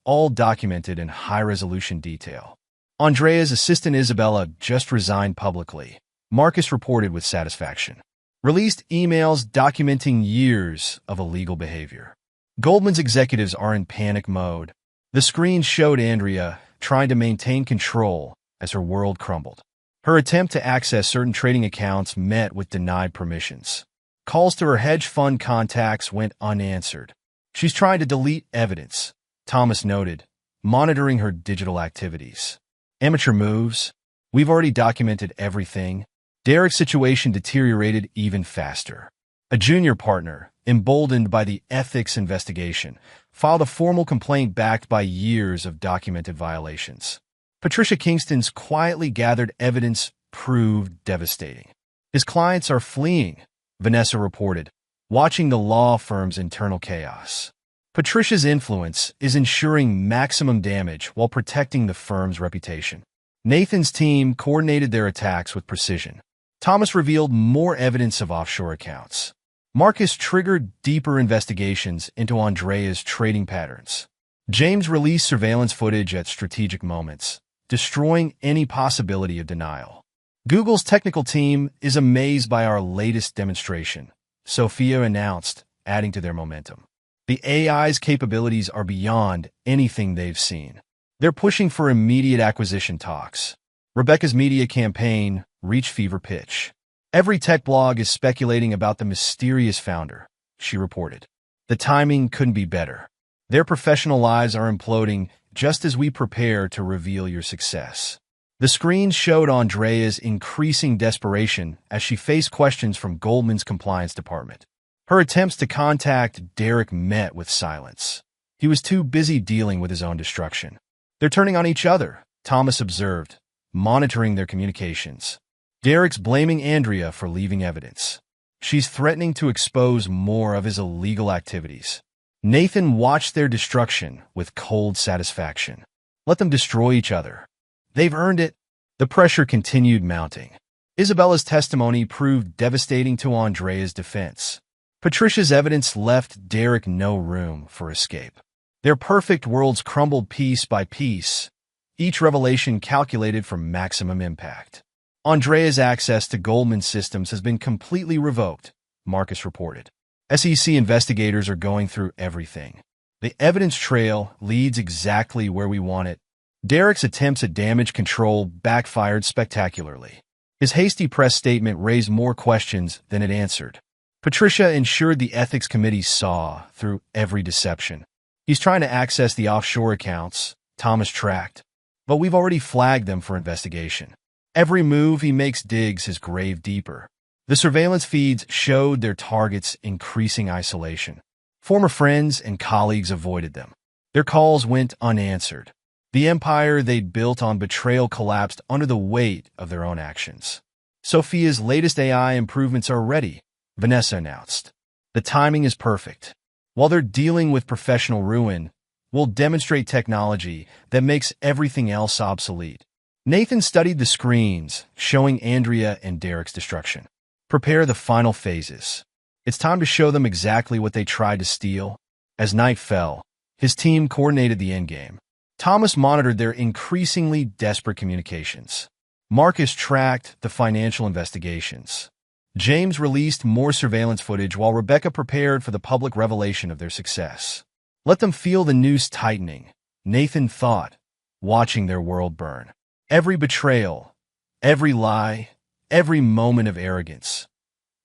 all documented in high-resolution detail. Andrea's assistant Isabella just resigned publicly, Marcus reported with satisfaction. Released emails documenting years of illegal behavior. Goldman's executives are in panic mode. The screen showed Andrea trying to maintain control as her world crumbled. Her attempt to access certain trading accounts met with denied permissions. Calls to her hedge fund contacts went unanswered. She's trying to delete evidence, Thomas noted, monitoring her digital activities. Amateur moves. We've already documented everything. Derek's situation deteriorated even faster. A junior partner, emboldened by the ethics investigation, filed a formal complaint backed by years of documented violations. Patricia Kingston's quietly gathered evidence proved devastating. His clients are fleeing, Vanessa reported, watching the law firm's internal chaos. Patricia's influence is ensuring maximum damage while protecting the firm's reputation. Nathan's team coordinated their attacks with precision. Thomas revealed more evidence of offshore accounts. Marcus triggered deeper investigations into Andrea's trading patterns. James released surveillance footage at strategic moments, destroying any possibility of denial. Google's technical team is amazed by our latest demonstration, Sophia announced, adding to their momentum. The AI's capabilities are beyond anything they've seen. They're pushing for immediate acquisition talks. Rebecca's media campaign reached fever pitch. Every tech blog is speculating about the mysterious founder, she reported. The timing couldn't be better. Their professional lives are imploding just as we prepare to reveal your success. The screen showed Andrea's increasing desperation as she faced questions from Goldman's compliance department. Her attempts to contact Derek met with silence. He was too busy dealing with his own destruction. They're turning on each other, Thomas observed, monitoring their communications. Derek's blaming Andrea for leaving evidence. She's threatening to expose more of his illegal activities. Nathan watched their destruction with cold satisfaction. Let them destroy each other. They've earned it. The pressure continued mounting. Isabella's testimony proved devastating to Andrea's defense. Patricia's evidence left Derek no room for escape. Their perfect worlds crumbled piece by piece, each revelation calculated for maximum impact. Andrea's access to Goldman's systems has been completely revoked, Marcus reported. SEC investigators are going through everything. The evidence trail leads exactly where we want it. Derek's attempts at damage control backfired spectacularly. His hasty press statement raised more questions than it answered. Patricia ensured the ethics committee saw through every deception. He's trying to access the offshore accounts Thomas tracked, but we've already flagged them for investigation. Every move he makes digs his grave deeper. The surveillance feeds showed their targets increasing isolation. Former friends and colleagues avoided them. Their calls went unanswered. The empire they'd built on betrayal collapsed under the weight of their own actions. Sophia's latest AI improvements are ready, Vanessa announced. The timing is perfect. While they're dealing with professional ruin, we'll demonstrate technology that makes everything else obsolete. Nathan studied the screens, showing Andrea and Derek's destruction. Prepare the final phases. It's time to show them exactly what they tried to steal. As night fell, his team coordinated the endgame. Thomas monitored their increasingly desperate communications. Marcus tracked the financial investigations. James released more surveillance footage while Rebecca prepared for the public revelation of their success. Let them feel the noose tightening, Nathan thought, watching their world burn. Every betrayal, every lie, every moment of arrogance,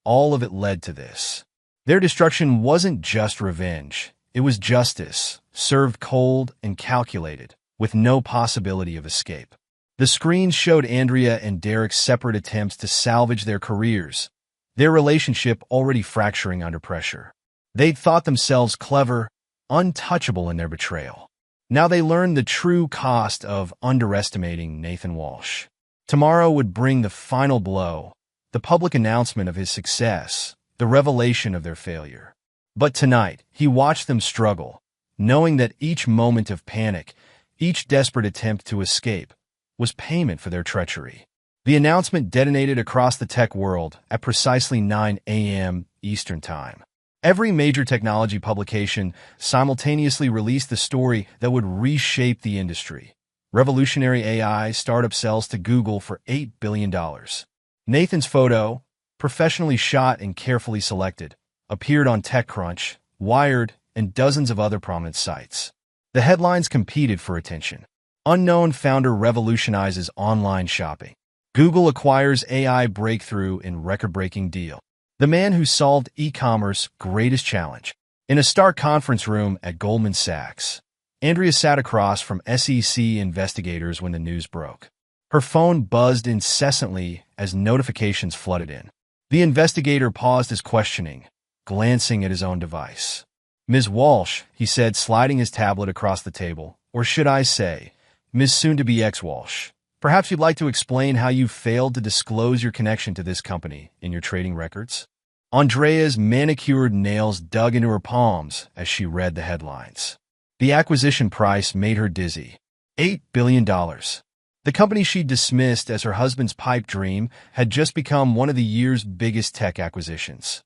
all of it led to this. Their destruction wasn't just revenge. It was justice, served cold and calculated, with no possibility of escape. The screens showed Andrea and Derek's separate attempts to salvage their careers, their relationship already fracturing under pressure. They'd thought themselves clever, untouchable in their betrayal. Now they learned the true cost of underestimating Nathan Walsh. Tomorrow would bring the final blow, the public announcement of his success, the revelation of their failure. But tonight, he watched them struggle, knowing that each moment of panic, each desperate attempt to escape, was payment for their treachery. The announcement detonated across the tech world at precisely 9 a.m. Eastern Time. Every major technology publication simultaneously released the story that would reshape the industry. Revolutionary AI startup sells to Google for $8 billion. Nathan's photo, professionally shot and carefully selected, appeared on TechCrunch, Wired, and dozens of other prominent sites. The headlines competed for attention. Unknown founder revolutionizes online shopping. Google acquires AI breakthrough in record-breaking deal. The man who solved e-commerce greatest challenge. In a stark conference room at Goldman Sachs, Andrea sat across from SEC investigators when the news broke. Her phone buzzed incessantly as notifications flooded in. The investigator paused his questioning, glancing at his own device. Ms. Walsh, he said, sliding his tablet across the table, or should I say, Ms. Soon-to-be ex-Walsh. Perhaps you'd like to explain how you failed to disclose your connection to this company in your trading records? Andrea's manicured nails dug into her palms as she read the headlines. The acquisition price made her dizzy. $8 billion. The company she dismissed as her husband's pipe dream had just become one of the year's biggest tech acquisitions.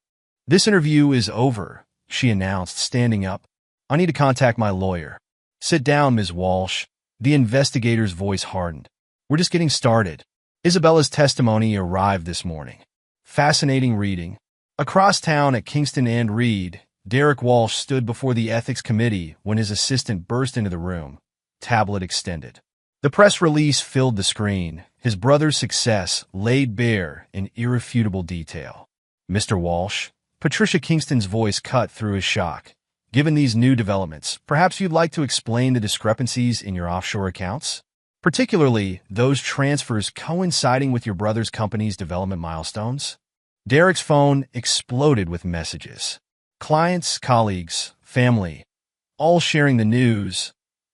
This interview is over, she announced, standing up. I need to contact my lawyer. Sit down, Ms. Walsh. The investigator's voice hardened. We're just getting started. Isabella's testimony arrived this morning. Fascinating reading. Across town at Kingston and Reed, Derek Walsh stood before the ethics committee when his assistant burst into the room, tablet extended. The press release filled the screen, his brother's success laid bare in irrefutable detail. Mr. Walsh, Patricia Kingston's voice cut through his shock. Given these new developments, perhaps you'd like to explain the discrepancies in your offshore accounts? Particularly those transfers coinciding with your brother's company's development milestones? Derek's phone exploded with messages. Clients, colleagues, family, all sharing the news,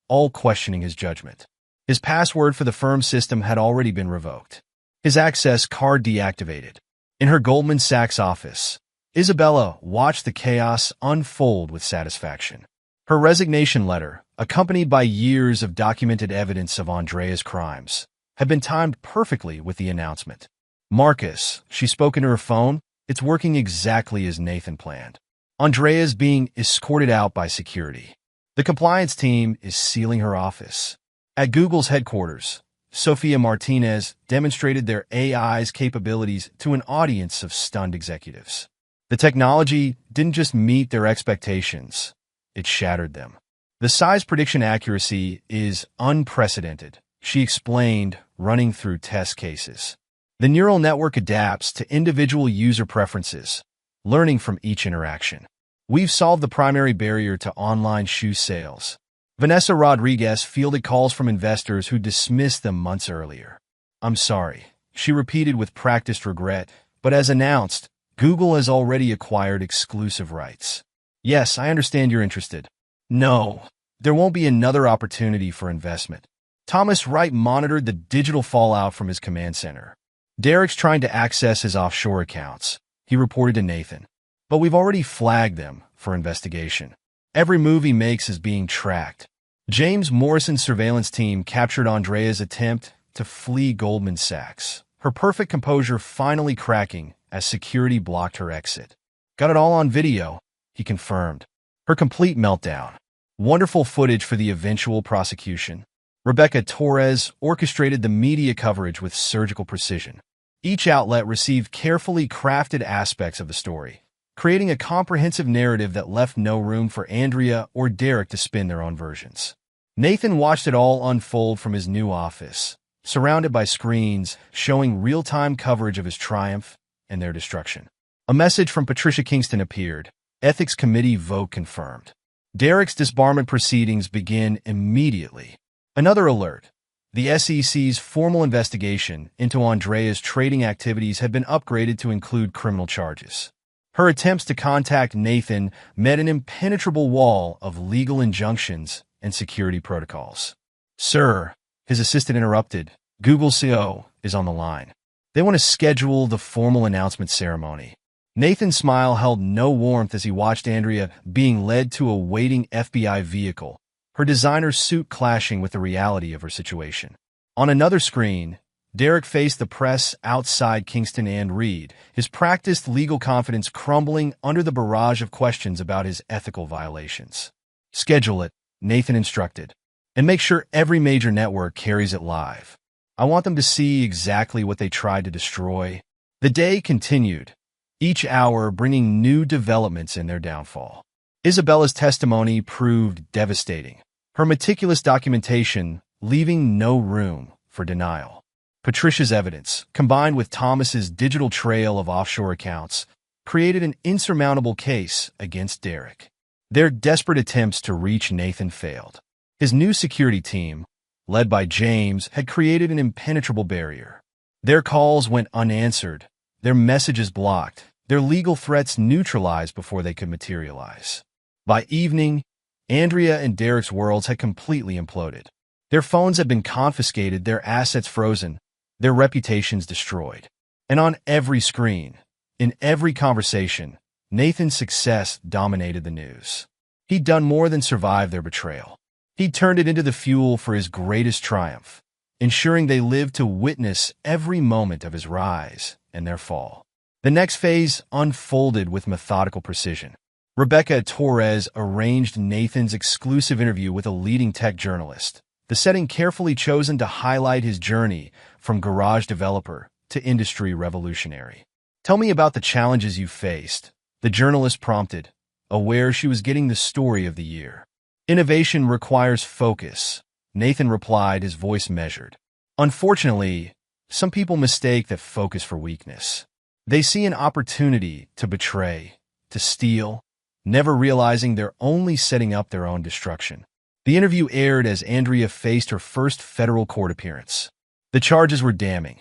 all questioning his judgment. His password for the firm's system had already been revoked. His access card deactivated. In her Goldman Sachs office, Isabella watched the chaos unfold with satisfaction. Her resignation letter, accompanied by years of documented evidence of Andrea's crimes, had been timed perfectly with the announcement. Marcus, she spoke into her phone. It's working exactly as Nathan planned. Andrea is being escorted out by security. The compliance team is sealing her office. At Google's headquarters, Sofia Martinez demonstrated their AI's capabilities to an audience of stunned executives. The technology didn't just meet their expectations, it shattered them. The size prediction accuracy is unprecedented, she explained, running through test cases. The neural network adapts to individual user preferences, learning from each interaction. We've solved the primary barrier to online shoe sales. Vanessa Rodriguez fielded calls from investors who dismissed them months earlier. I'm sorry, she repeated with practiced regret, but as announced, Google has already acquired exclusive rights. Yes, I understand you're interested. No, there won't be another opportunity for investment. Thomas Wright monitored the digital fallout from his command center. Derek's trying to access his offshore accounts, he reported to Nathan. But we've already flagged them for investigation. Every move he makes is being tracked. James Morrison's surveillance team captured Andrea's attempt to flee Goldman Sachs, her perfect composure finally cracking as security blocked her exit. Got it all on video, he confirmed. Her complete meltdown. Wonderful footage for the eventual prosecution. Rebecca Torres orchestrated the media coverage with surgical precision. Each outlet received carefully crafted aspects of the story, creating a comprehensive narrative that left no room for Andrea or Derek to spin their own versions. Nathan watched it all unfold from his new office, surrounded by screens showing real-time coverage of his triumph and their destruction. A message from Patricia Kingston appeared. Ethics Committee vote confirmed. Derek's disbarment proceedings begin immediately. Another alert. The SEC's formal investigation into Andrea's trading activities had been upgraded to include criminal charges. Her attempts to contact Nathan met an impenetrable wall of legal injunctions and security protocols. Sir, his assistant interrupted, Google CEO is on the line. They want to schedule the formal announcement ceremony. Nathan's smile held no warmth as he watched Andrea being led to a waiting FBI vehicle, her designer suit clashing with the reality of her situation. On another screen, Derek faced the press outside Kingston and Reed, his practiced legal confidence crumbling under the barrage of questions about his ethical violations. Schedule it, Nathan instructed, and make sure every major network carries it live. I want them to see exactly what they tried to destroy. The day continued, each hour bringing new developments in their downfall. Isabella's testimony proved devastating, her meticulous documentation leaving no room for denial. Patricia's evidence, combined with Thomas's digital trail of offshore accounts, created an insurmountable case against Derek. Their desperate attempts to reach Nathan failed. His new security team, led by James, had created an impenetrable barrier. Their calls went unanswered, their messages blocked, their legal threats neutralized before they could materialize. By evening, Andrea and Derek's worlds had completely imploded. Their phones had been confiscated, their assets frozen, their reputations destroyed. And on every screen, in every conversation, Nathan's success dominated the news. He'd done more than survive their betrayal. He'd turned it into the fuel for his greatest triumph, ensuring they lived to witness every moment of his rise and their fall. The next phase unfolded with methodical precision. Rebecca Torres arranged Nathan's exclusive interview with a leading tech journalist, the setting carefully chosen to highlight his journey from garage developer to industry revolutionary. Tell me about the challenges you faced, the journalist prompted, aware she was getting the story of the year. Innovation requires focus, Nathan replied, his voice measured. Unfortunately, some people mistake that focus for weakness. They see an opportunity to betray, to steal, never realizing they're only setting up their own destruction. The interview aired as Andrea faced her first federal court appearance. The charges were damning: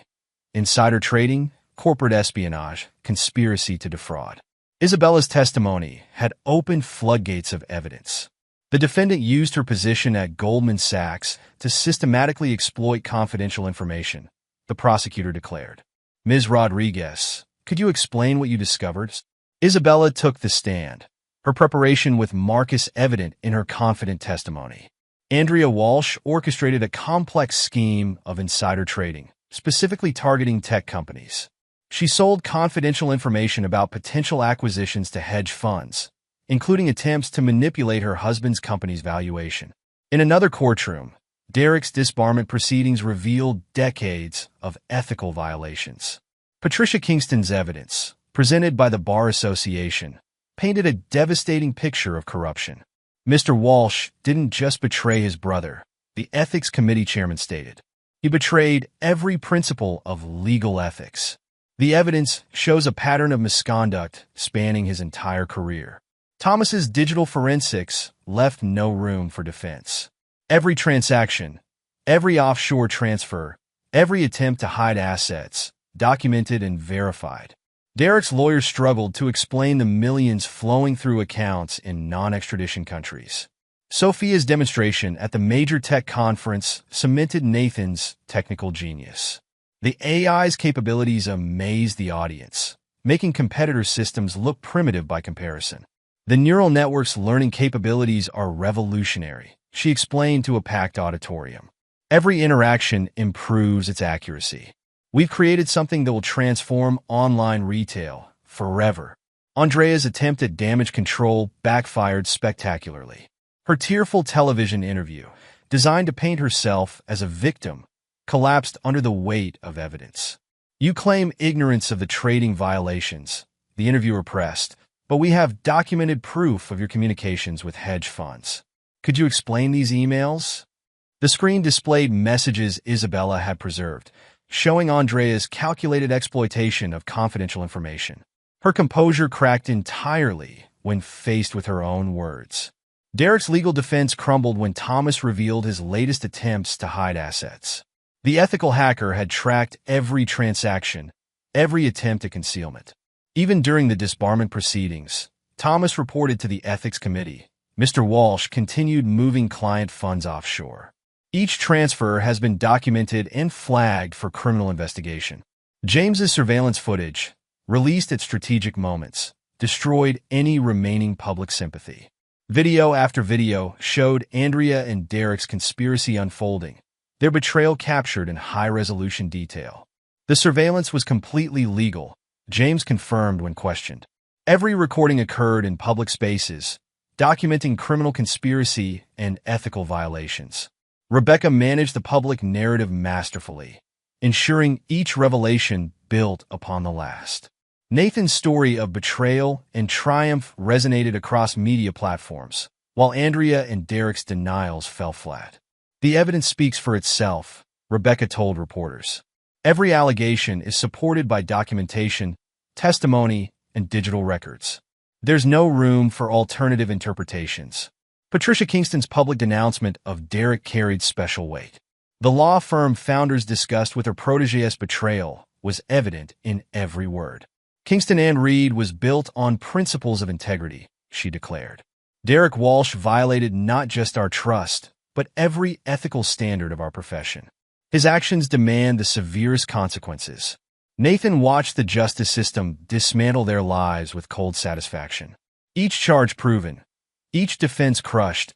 insider trading, corporate espionage, conspiracy to defraud. Isabella's testimony had opened floodgates of evidence. The defendant used her position at Goldman Sachs to systematically exploit confidential information, the prosecutor declared. Ms. Rodriguez, could you explain what you discovered? Isabella took the stand, her preparation with Marcus evident in her confident testimony. Andrea Walsh orchestrated a complex scheme of insider trading, specifically targeting tech companies. She sold confidential information about potential acquisitions to hedge funds, including attempts to manipulate her husband's company's valuation. In another courtroom, Derek's disbarment proceedings revealed decades of ethical violations. Patricia Kingston's evidence, presented by the Bar Association, painted a devastating picture of corruption. Mr. Walsh didn't just betray his brother, the Ethics Committee chairman stated. He betrayed every principle of legal ethics. The evidence shows a pattern of misconduct spanning his entire career. Thomas's digital forensics left no room for defense. Every transaction, every offshore transfer, every attempt to hide assets, documented and verified. Derek's lawyers struggled to explain the millions flowing through accounts in non-extradition countries. Sophia's demonstration at the major tech conference cemented Nathan's technical genius. The AI's capabilities amazed the audience, making competitor systems look primitive by comparison. The neural network's learning capabilities are revolutionary, she explained to a packed auditorium. Every interaction improves its accuracy. We've created something that will transform online retail forever. Andrea's attempt at damage control backfired spectacularly. Her tearful television interview, designed to paint herself as a victim, collapsed under the weight of evidence. You claim ignorance of the trading violations, the interviewer pressed, but we have documented proof of your communications with hedge funds. Could you explain these emails? The screen displayed messages Isabella had preserved, showing Andrea's calculated exploitation of confidential information. Her composure cracked entirely when faced with her own words. Derek's legal defense crumbled when Thomas revealed his latest attempts to hide assets. The ethical hacker had tracked every transaction, every attempt at concealment. Even during the disbarment proceedings, Thomas reported to the Ethics Committee. Mr. Walsh continued moving client funds offshore. Each transfer has been documented and flagged for criminal investigation. James's surveillance footage, released at strategic moments, destroyed any remaining public sympathy. Video after video showed Andrea and Derek's conspiracy unfolding, their betrayal captured in high-resolution detail. The surveillance was completely legal, James confirmed when questioned. Every recording occurred in public spaces, documenting criminal conspiracy and ethical violations. Rebecca managed the public narrative masterfully, ensuring each revelation built upon the last. Nathan's story of betrayal and triumph resonated across media platforms, while Andrea and Derek's denials fell flat. The evidence speaks for itself, Rebecca told reporters. Every allegation is supported by documentation, testimony, and digital records. There's no room for alternative interpretations. Patricia Kingston's public denouncement of Derek carried special weight. The law firm founders discussed with her protege's betrayal was evident in every word. Kingston & Reed was built on principles of integrity, she declared. Derek Walsh violated not just our trust, but every ethical standard of our profession. His actions demand the severest consequences. Nathan watched the justice system dismantle their lives with cold satisfaction. Each charge proven, each defense crushed,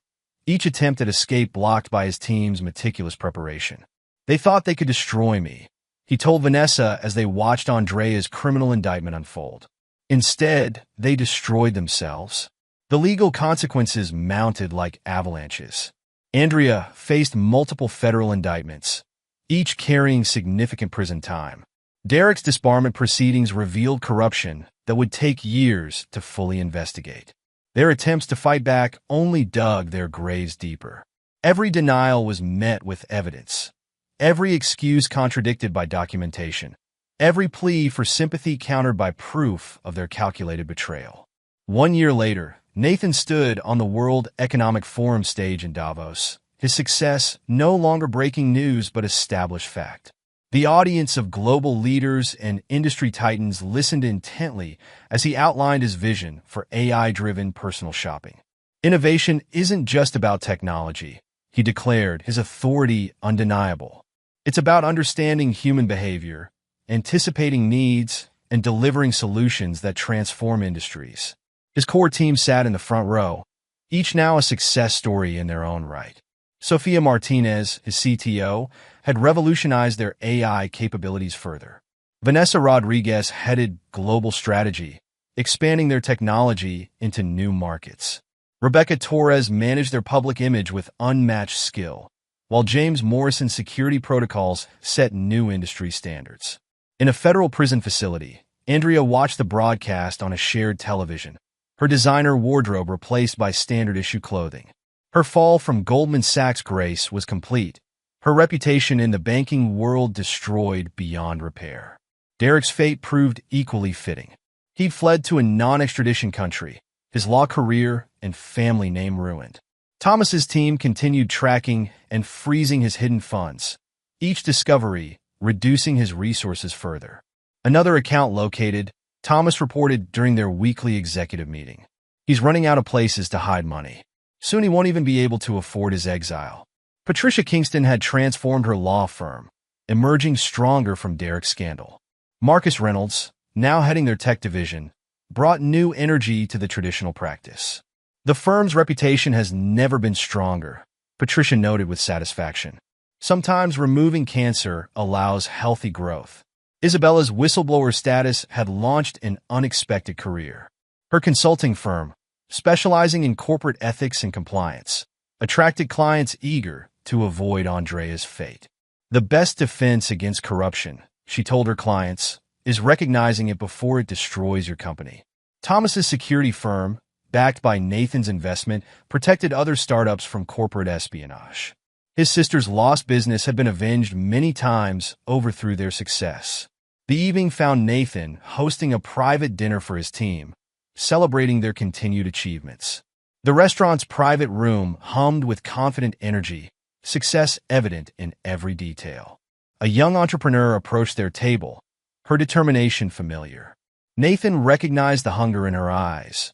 each attempt at escape blocked by his team's meticulous preparation. They thought they could destroy me, he told Vanessa as they watched Andrea's criminal indictment unfold. Instead, they destroyed themselves. The legal consequences mounted like avalanches. Andrea faced multiple federal indictments, each carrying significant prison time. Derek's disbarment proceedings revealed corruption that would take years to fully investigate. Their attempts to fight back only dug their graves deeper. Every denial was met with evidence, every excuse contradicted by documentation, every plea for sympathy countered by proof of their calculated betrayal. 1 year later, Nathan stood on the World Economic Forum stage in Davos, his success no longer breaking news but established fact. The audience of global leaders and industry titans listened intently as he outlined his vision for AI-driven personal shopping. Innovation isn't just about technology, he declared, his authority undeniable. It's about understanding human behavior, anticipating needs, and delivering solutions that transform industries. His core team sat in the front row, each now a success story in their own right. Sophia Martinez, his CTO, had revolutionized their AI capabilities further. Vanessa Rodriguez headed global strategy, expanding their technology into new markets. Rebecca Torres managed their public image with unmatched skill, while James Morrison's security protocols set new industry standards. In a federal prison facility, Andrea watched the broadcast on a shared television, her designer wardrobe replaced by standard-issue clothing. Her fall from Goldman Sachs' grace was complete, her reputation in the banking world destroyed beyond repair. Derek's fate proved equally fitting. He'd fled to a non-extradition country, his law career and family name ruined. Thomas's team continued tracking and freezing his hidden funds, each discovery reducing his resources further. Another account located, Thomas reported during their weekly executive meeting. He's running out of places to hide money. Soon he won't even be able to afford his exile. Patricia Kingston had transformed her law firm, emerging stronger from Derek's scandal. Marcus Reynolds, now heading their tech division, brought new energy to the traditional practice. The firm's reputation has never been stronger, Patricia noted with satisfaction. Sometimes removing cancer allows healthy growth. Isabella's whistleblower status had launched an unexpected career. Her consulting firm, specializing in corporate ethics and compliance, attracted clients eager to avoid Andrea's fate. The best defense against corruption, she told her clients, is recognizing it before it destroys your company. Thomas's security firm, backed by Nathan's investment, protected other startups from corporate espionage. His sister's lost business had been avenged many times over through their success. The evening found Nathan hosting a private dinner for his team, celebrating their continued achievements. The restaurant's private room hummed with confident energy, success evident in every detail. A young entrepreneur approached their table, her determination familiar. Nathan recognized the hunger in her eyes,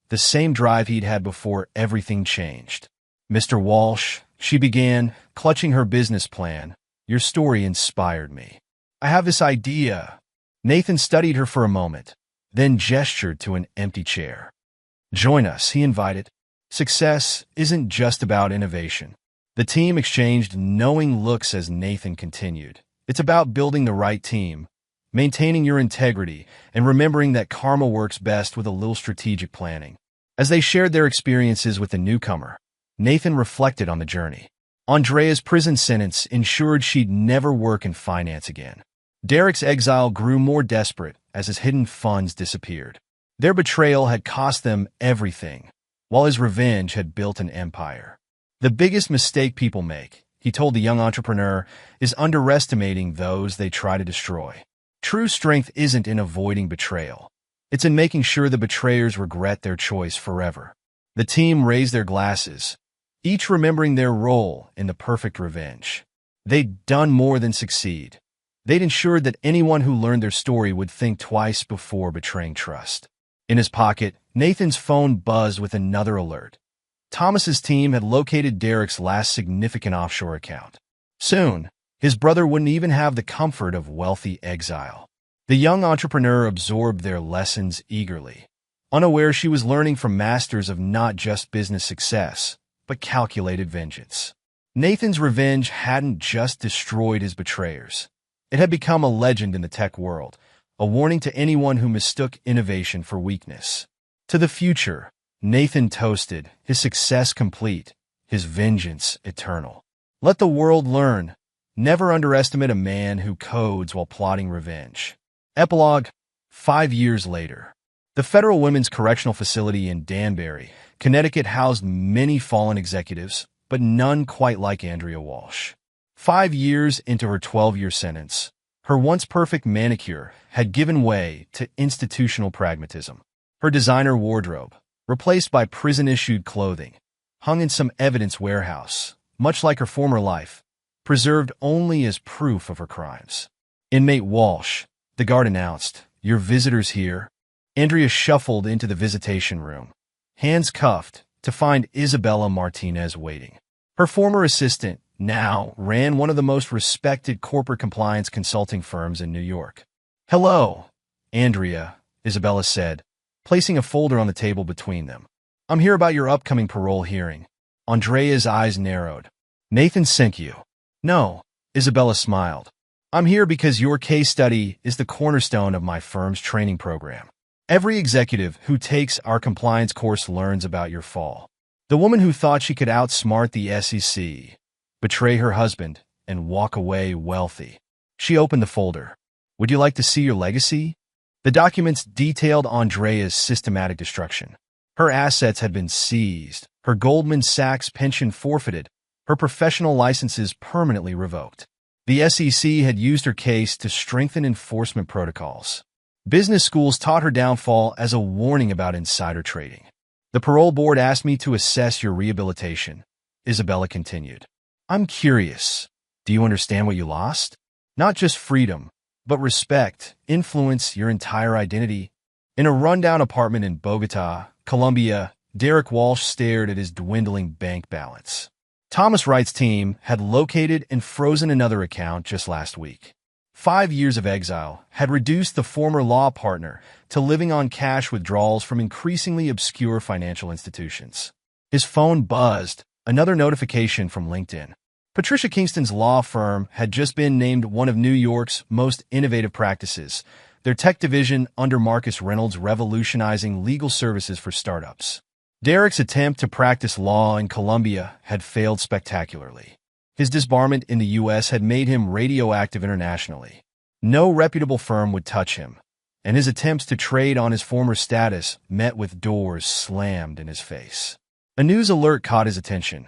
the same drive he'd had before everything changed. "Mr. Walsh," she began, clutching her business plan, "your story inspired me. I have this idea." Nathan studied her for a moment, then gestured to an empty chair. "Join us," he invited. Success isn't just about innovation. The team exchanged knowing looks as Nathan continued. It's about building the right team, maintaining your integrity, and remembering that karma works best with a little strategic planning. As they shared their experiences with the newcomer, Nathan reflected on the journey. Andrea's prison sentence ensured she'd never work in finance again. Derek's exile grew more desperate as his hidden funds disappeared. Their betrayal had cost them everything, while his revenge had built an empire. The biggest mistake people make, he told the young entrepreneur, is underestimating those they try to destroy. True strength isn't in avoiding betrayal. It's in making sure the betrayers regret their choice forever. The team raised their glasses, each remembering their role in the perfect revenge. They'd done more than succeed. They'd ensured that anyone who learned their story would think twice before betraying trust. In his pocket, Nathan's phone buzzed with another alert. Thomas's team had located Derek's last significant offshore account. Soon, his brother wouldn't even have the comfort of wealthy exile. The young entrepreneur absorbed their lessons eagerly, unaware she was learning from masters of not just business success, but calculated vengeance. Nathan's revenge hadn't just destroyed his betrayers. It had become a legend in the tech world, a warning to anyone who mistook innovation for weakness. To the future, Nathan toasted, his success complete, his vengeance eternal. Let the world learn. Never underestimate a man who codes while plotting revenge. Epilogue: 5 years later. The Federal Women's Correctional Facility in Danbury, Connecticut housed many fallen executives, but none quite like Andrea Walsh. 5 years into her 12-year sentence, her once perfect manicure had given way to institutional pragmatism. Her designer wardrobe, replaced by prison-issued clothing, hung in some evidence warehouse, much like her former life, preserved only as proof of her crimes. "Inmate Walsh," the guard announced, "your visitor's here." Andrea shuffled into the visitation room, hands cuffed, to find Isabella Martinez waiting. Her former assistant now ran one of the most respected corporate compliance consulting firms in New York. "Hello, Andrea," Isabella said, placing a folder on the table between them. "I'm here about your upcoming parole hearing." Andrea's eyes narrowed. "Nathan sent you." "No," Isabella smiled. I'm here because your case study is the cornerstone of my firm's training program. Every executive who takes our compliance course learns about your fall. The woman who thought she could outsmart the SEC, betray her husband, and walk away wealthy. She opened the folder. Would you like to see your legacy? The documents detailed Andrea's systematic destruction. Her assets had been seized, her Goldman Sachs pension forfeited, her professional licenses permanently revoked. The SEC had used her case to strengthen enforcement protocols. Business schools taught her downfall as a warning about insider trading. The parole board asked me to assess your rehabilitation, Isabella continued. I'm curious. Do you understand what you lost? Not just freedom, but respect, influence, your entire identity. In a rundown apartment in Bogota, Colombia, Derek Walsh stared at his dwindling bank balance. Thomas Wright's team had located and frozen another account just last week. 5 years of exile had reduced the former law partner to living on cash withdrawals from increasingly obscure financial institutions. His phone buzzed, another notification from LinkedIn. Patricia Kingston's law firm had just been named one of New York's most innovative practices, their tech division under Marcus Reynolds revolutionizing legal services for startups. Derek's attempt to practice law in Colombia had failed spectacularly. His disbarment in the U.S. had made him radioactive internationally. No reputable firm would touch him, and his attempts to trade on his former status met with doors slammed in his face. A news alert caught his attention.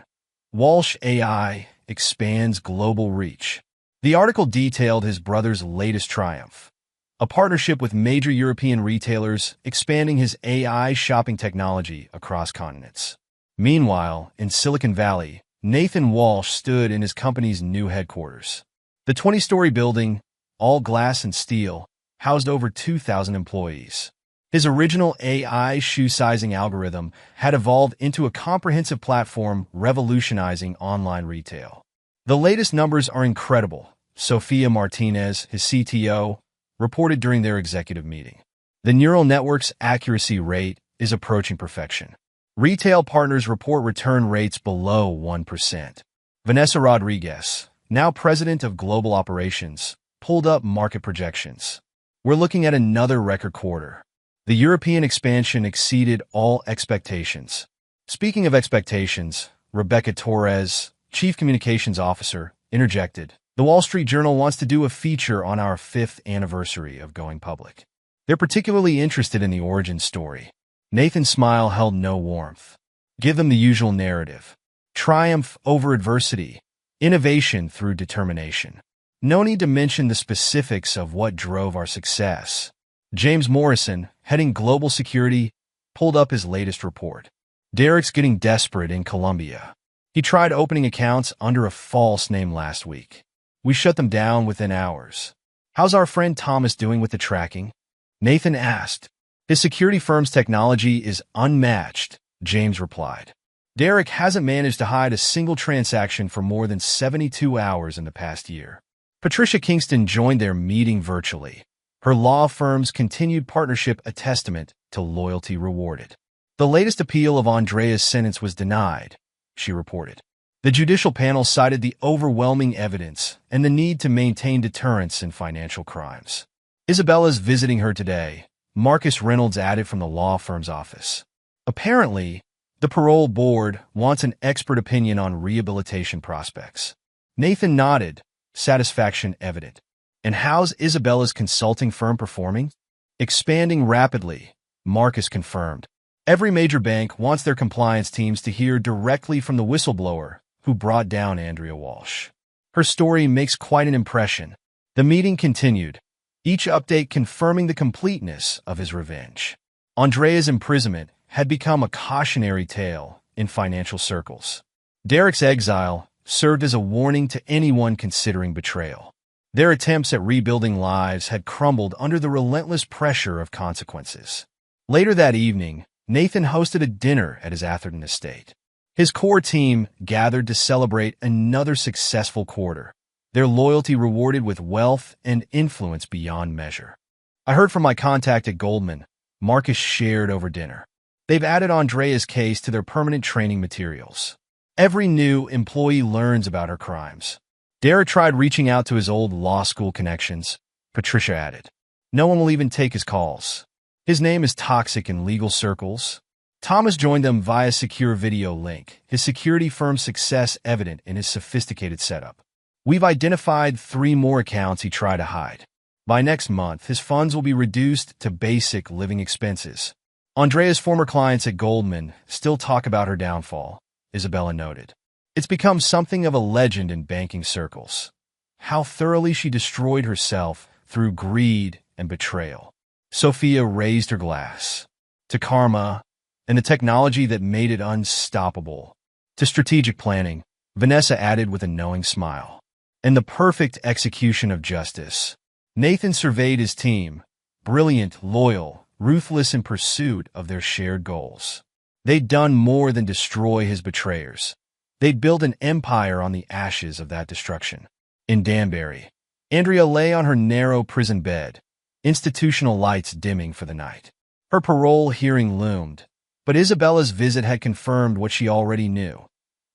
Walsh AI expands global reach. The article detailed his brother's latest triumph, a partnership with major European retailers expanding his AI shopping technology across continents. Meanwhile, in Silicon Valley, Nathan Walsh stood in his company's new headquarters. The 20-story building, all glass and steel, housed over 2,000 employees. His original AI shoe-sizing algorithm had evolved into a comprehensive platform revolutionizing online retail. The latest numbers are incredible, Sofia Martinez, his CTO, reported during their executive meeting. The neural network's accuracy rate is approaching perfection. Retail partners report return rates below 1%. Vanessa Rodriguez, now president of global operations, pulled up market projections. We're looking at another record quarter. The European expansion exceeded all expectations. Speaking of expectations, Rebecca Torres, chief communications officer, interjected. The Wall Street Journal wants to do a feature on our 5th anniversary of going public. They're particularly interested in the origin story. Nathan's smile held no warmth. Give them the usual narrative. Triumph over adversity. Innovation through determination. No need to mention the specifics of what drove our success. James Morrison, heading global security, pulled up his latest report. Derek's getting desperate in Colombia. He tried opening accounts under a false name last week. We shut them down within hours. How's our friend Thomas doing with the tracking? Nathan asked. His security firm's technology is unmatched, James replied. Derek hasn't managed to hide a single transaction for more than 72 hours in the past year. Patricia Kingston joined their meeting virtually. Her law firm's continued partnership a testament to loyalty rewarded. The latest appeal of Andrea's sentence was denied, she reported. The judicial panel cited the overwhelming evidence and the need to maintain deterrence in financial crimes. Isabella's visiting her today, Marcus Reynolds added from the law firm's office. Apparently, the parole board wants an expert opinion on rehabilitation prospects. Nathan nodded, satisfaction evident. And how's Isabella's consulting firm performing? Expanding rapidly, Marcus confirmed. Every major bank wants their compliance teams to hear directly from the whistleblower who brought down Andrea Walsh. Her story makes quite an impression. The meeting continued, each update confirming the completeness of his revenge. Andrea's imprisonment had become a cautionary tale in financial circles. Derek's exile served as a warning to anyone considering betrayal. Their attempts at rebuilding lives had crumbled under the relentless pressure of consequences. Later that evening, Nathan hosted a dinner at his Atherton estate. His core team gathered to celebrate another successful quarter, their loyalty rewarded with wealth and influence beyond measure. I heard from my contact at Goldman, Marcus shared over dinner. They've added Andrea's case to their permanent training materials. Every new employee learns about her crimes. Derek tried reaching out to his old law school connections, Patricia added. No one will even take his calls. His name is toxic in legal circles. Thomas joined them via secure video link, his security firm's success evident in his sophisticated setup. We've identified 3 more accounts he tried to hide. By next month, his funds will be reduced to basic living expenses. Andrea's former clients at Goldman still talk about her downfall, Isabella noted. It's become something of a legend in banking circles. How thoroughly she destroyed herself through greed and betrayal. Sophia raised her glass. To karma and the technology that made it unstoppable. To strategic planning, Vanessa added with a knowing smile. And the perfect execution of justice. Nathan surveyed his team, brilliant, loyal, ruthless in pursuit of their shared goals. They'd done more than destroy his betrayers. They'd built an empire on the ashes of that destruction. In Danbury, Andrea lay on her narrow prison bed, institutional lights dimming for the night. Her parole hearing loomed, but Isabella's visit had confirmed what she already knew.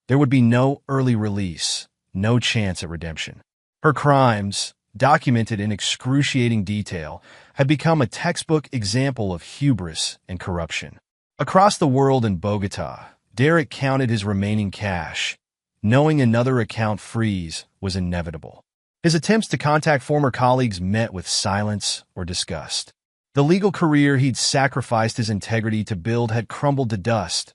There would be no early release, no chance at redemption. Her crimes, documented in excruciating detail, had become a textbook example of hubris and corruption. Across the world in Bogota, Derek counted his remaining cash, knowing another account freeze was inevitable. His attempts to contact former colleagues met with silence or disgust. The legal career he'd sacrificed his integrity to build had crumbled to dust,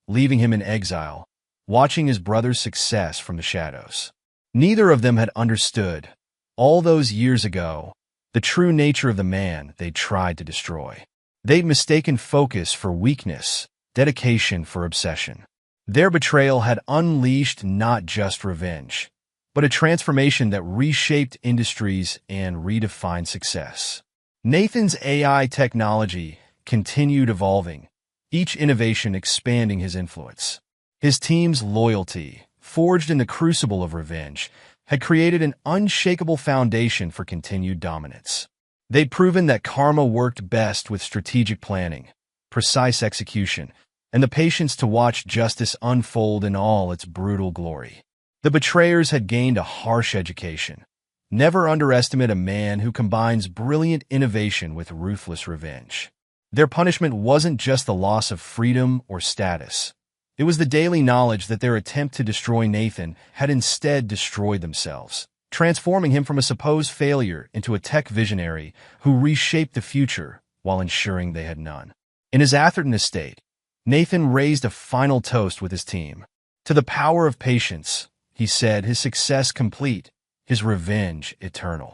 leaving him in exile, watching his brother's success from the shadows. Neither of them had understood, all those years ago, the true nature of the man they'd tried to destroy. They'd mistaken focus for weakness, dedication for obsession. Their betrayal had unleashed not just revenge, but a transformation that reshaped industries and redefined success. Nathan's AI technology continued evolving, each innovation expanding his influence. His team's loyalty, forged in the crucible of revenge, had created an unshakable foundation for continued dominance. They'd proven that karma worked best with strategic planning, precise execution, and the patience to watch justice unfold in all its brutal glory. The betrayers had gained a harsh education. Never underestimate a man who combines brilliant innovation with ruthless revenge. Their punishment wasn't just the loss of freedom or status. It was the daily knowledge that their attempt to destroy Nathan had instead destroyed themselves, transforming him from a supposed failure into a tech visionary who reshaped the future while ensuring they had none. In his Atherton estate, Nathan raised a final toast with his team. To the power of patience, he said, his success complete, his revenge eternal.